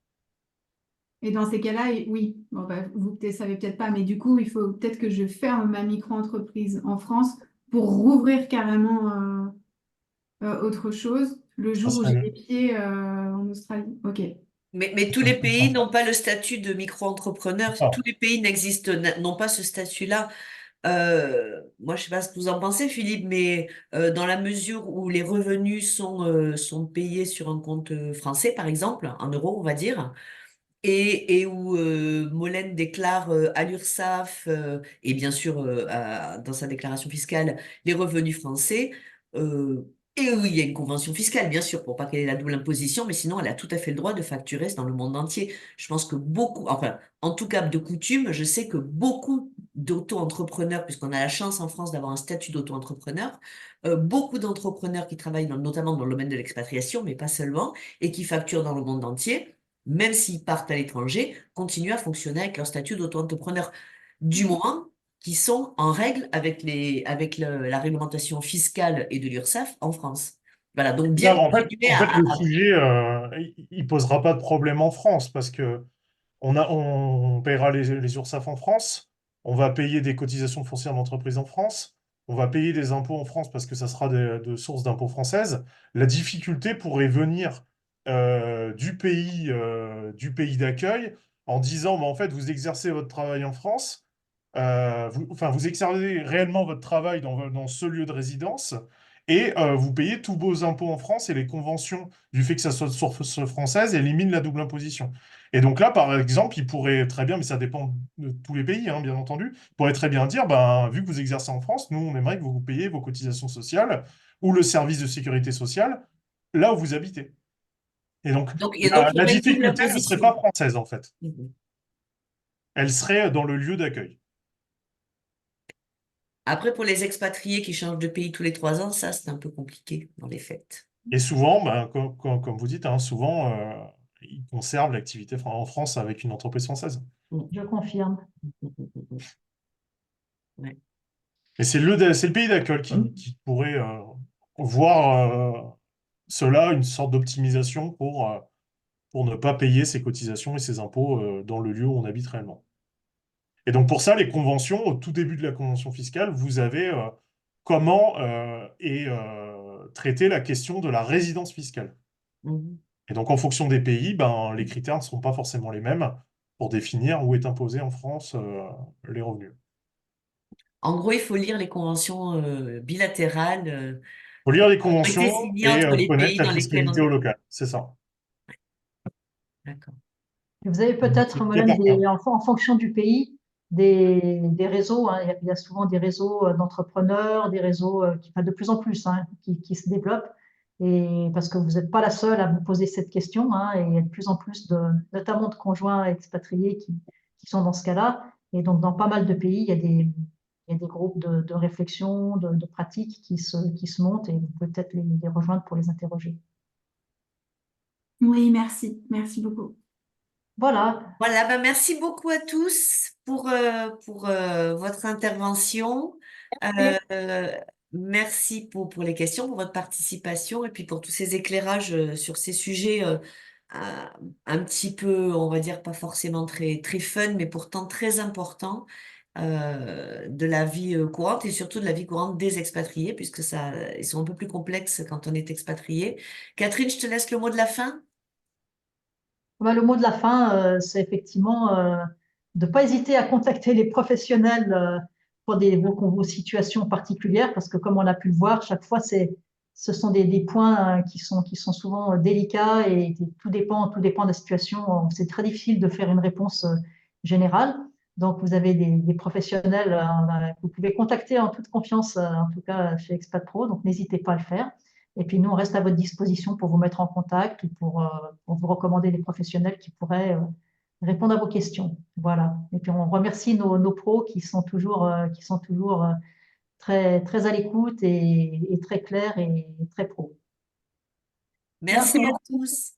[SPEAKER 8] Et dans ces cas-là, oui, bon, bah, vous ne savez peut-être pas, mais du coup, il faut peut-être que je ferme ma micro-entreprise en France pour rouvrir carrément autre chose le
[SPEAKER 3] Ça
[SPEAKER 8] jour où j'ai
[SPEAKER 3] serait,
[SPEAKER 8] les pieds en Australie. Ok.
[SPEAKER 1] Mais tous
[SPEAKER 3] ça
[SPEAKER 1] les
[SPEAKER 3] serait
[SPEAKER 1] pays
[SPEAKER 3] sympa.
[SPEAKER 1] n'ont pas le statut de micro-entrepreneur.
[SPEAKER 3] Ah.
[SPEAKER 1] Tous les pays n'ont pas ce statut-là. Moi, je sais pas ce que vous en pensez, Philippe, mais dans la mesure où les revenus sont payés sur un compte français, par exemple, en euros, on va dire, et où Molène déclare à l'URSSAF et bien sûr dans sa déclaration fiscale les revenus français, euh, et où il y a une convention fiscale, bien sûr, pour pas qu'elle ait la double imposition, mais sinon elle a tout à fait le droit de facturer dans le monde entier. Je pense que beaucoup, enfin, en tout cas de coutume, je sais que beaucoup d'auto-entrepreneurs, puisqu'on a la chance en France d'avoir un statut d'auto-entrepreneur, beaucoup d'entrepreneurs qui travaillent notamment dans le domaine de l'expatriation, mais pas seulement, et qui facturent dans le monde entier même s'ils partent à l'étranger, continuent à fonctionner avec leur statut d'auto-entrepreneur, du moment qu'ils sont en règle avec la réglementation fiscale et de l'URSSAF en France. Voilà, donc
[SPEAKER 3] Non,
[SPEAKER 1] bien continuer
[SPEAKER 3] en fait, le sujet, il posera pas de problème en France parce que on paiera les URSSAF en France, on va payer des cotisations foncières d'entreprise en France, on va payer des impôts en France parce que ça sera de sources d'impôts françaises. La difficulté pourrait venir du pays d'accueil en disant, bah, en fait, vous exercez votre travail en France, vous exercez réellement votre travail dans ce lieu de résidence et vous payez tous vos impôts en France et les conventions du fait que ça soit de source française éliminent la double imposition. Et donc là, par exemple, il pourrait très bien, mais ça dépend de tous les pays, hein, bien entendu, il pourrait très bien dire, ben, vu que vous exercez en France, nous, on aimerait que vous payiez vos cotisations sociales ou le service de sécurité sociale là où vous habitez. Et donc,
[SPEAKER 1] Donc, il y a
[SPEAKER 3] la
[SPEAKER 1] une double
[SPEAKER 3] difficulté ne serait pas
[SPEAKER 1] imposition.
[SPEAKER 3] française, en fait.
[SPEAKER 1] Mhm.
[SPEAKER 3] Elle serait dans le lieu d'accueil.
[SPEAKER 1] Après, pour les expatriés qui changent de pays tous les 3 ans, ça, c'est un peu compliqué dans les faits.
[SPEAKER 3] Et souvent, ben, comme vous dites, hein, souvent, ils conservent l'activité en France avec une entreprise française.
[SPEAKER 4] Je confirme.
[SPEAKER 1] Ouais.
[SPEAKER 3] Et c'est le pays d'accueil qui pourrait voir cela, une sorte d'optimisation pour ne pas payer ses cotisations et ses impôts dans le lieu où on habite réellement. Et donc pour ça, les conventions, au tout début de la convention fiscale, vous avez comment traiter la question de la résidence fiscale.
[SPEAKER 1] Mhm.
[SPEAKER 3] Et donc en fonction des pays, ben, les critères ne seront pas forcément les mêmes pour définir où est imposé en France les revenus.
[SPEAKER 1] En gros, il faut lire les conventions bilatérales
[SPEAKER 3] Il faut lire les
[SPEAKER 1] qui ont été
[SPEAKER 3] conventions
[SPEAKER 1] signées
[SPEAKER 3] et
[SPEAKER 1] entre les
[SPEAKER 3] connaître
[SPEAKER 1] pays
[SPEAKER 3] la
[SPEAKER 1] dans lesquels
[SPEAKER 3] fiscalité
[SPEAKER 1] on
[SPEAKER 3] au
[SPEAKER 1] est.
[SPEAKER 3] local. C'est ça.
[SPEAKER 1] D'accord.
[SPEAKER 4] Et vous avez
[SPEAKER 3] C'est
[SPEAKER 4] peut-être,
[SPEAKER 3] très
[SPEAKER 4] Molène,
[SPEAKER 3] important.
[SPEAKER 4] en fonction du pays, des réseaux, hein. Il y a souvent des réseaux d'entrepreneurs, des réseaux de plus en plus, hein, qui se développent. Et parce que vous n'êtes pas la seule à vous poser cette question, hein, et il y a de plus en plus, notamment de conjoints expatriés qui sont dans ce cas-là. Et donc, dans pas mal de pays, il y a des groupes de réflexion, de pratiques qui se montent, et vous pouvez peut-être les rejoindre pour les interroger.
[SPEAKER 8] Oui, merci. Merci beaucoup.
[SPEAKER 4] Voilà.
[SPEAKER 1] Voilà, ben merci beaucoup à tous pour votre intervention. Merci pour les questions, pour votre participation et puis pour tous ces éclairages sur ces sujets un petit peu, on va dire, pas forcément très, très fun, mais pourtant très importants de la vie courante et surtout de la vie courante des expatriés, puisque ça, ils sont un peu plus complexes quand on est expatrié. Catherine, je te laisse le mot de la fin.
[SPEAKER 4] Le mot de la fin, c'est effectivement de ne pas hésiter à contacter les professionnels pour vos situations particulières, parce que comme on a pu le voir, chaque fois, ce sont des points qui sont souvent délicats et tout dépend de la situation. C'est très difficile de faire une réponse générale. Donc, vous avez des professionnels que vous pouvez contacter en toute confiance, en tout cas chez Expat Pro, donc n'hésitez pas à le faire. Et puis nous, on reste à votre disposition pour vous mettre en contact ou pour vous recommander des professionnels qui pourraient répondre à vos questions. Voilà. Et puis on remercie nos pros qui sont toujours très, très à l'écoute et très clairs et très pros.
[SPEAKER 1] Merci
[SPEAKER 4] Merci.
[SPEAKER 1] à tous.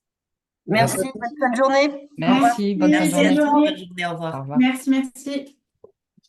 [SPEAKER 2] Merci, bonne fin de journée.
[SPEAKER 6] Merci, bonne fin de
[SPEAKER 1] Merci à
[SPEAKER 6] journée.
[SPEAKER 1] tous.
[SPEAKER 8] journée.
[SPEAKER 1] Bonne journée. Au revoir.
[SPEAKER 6] Au revoir.
[SPEAKER 8] Merci, merci.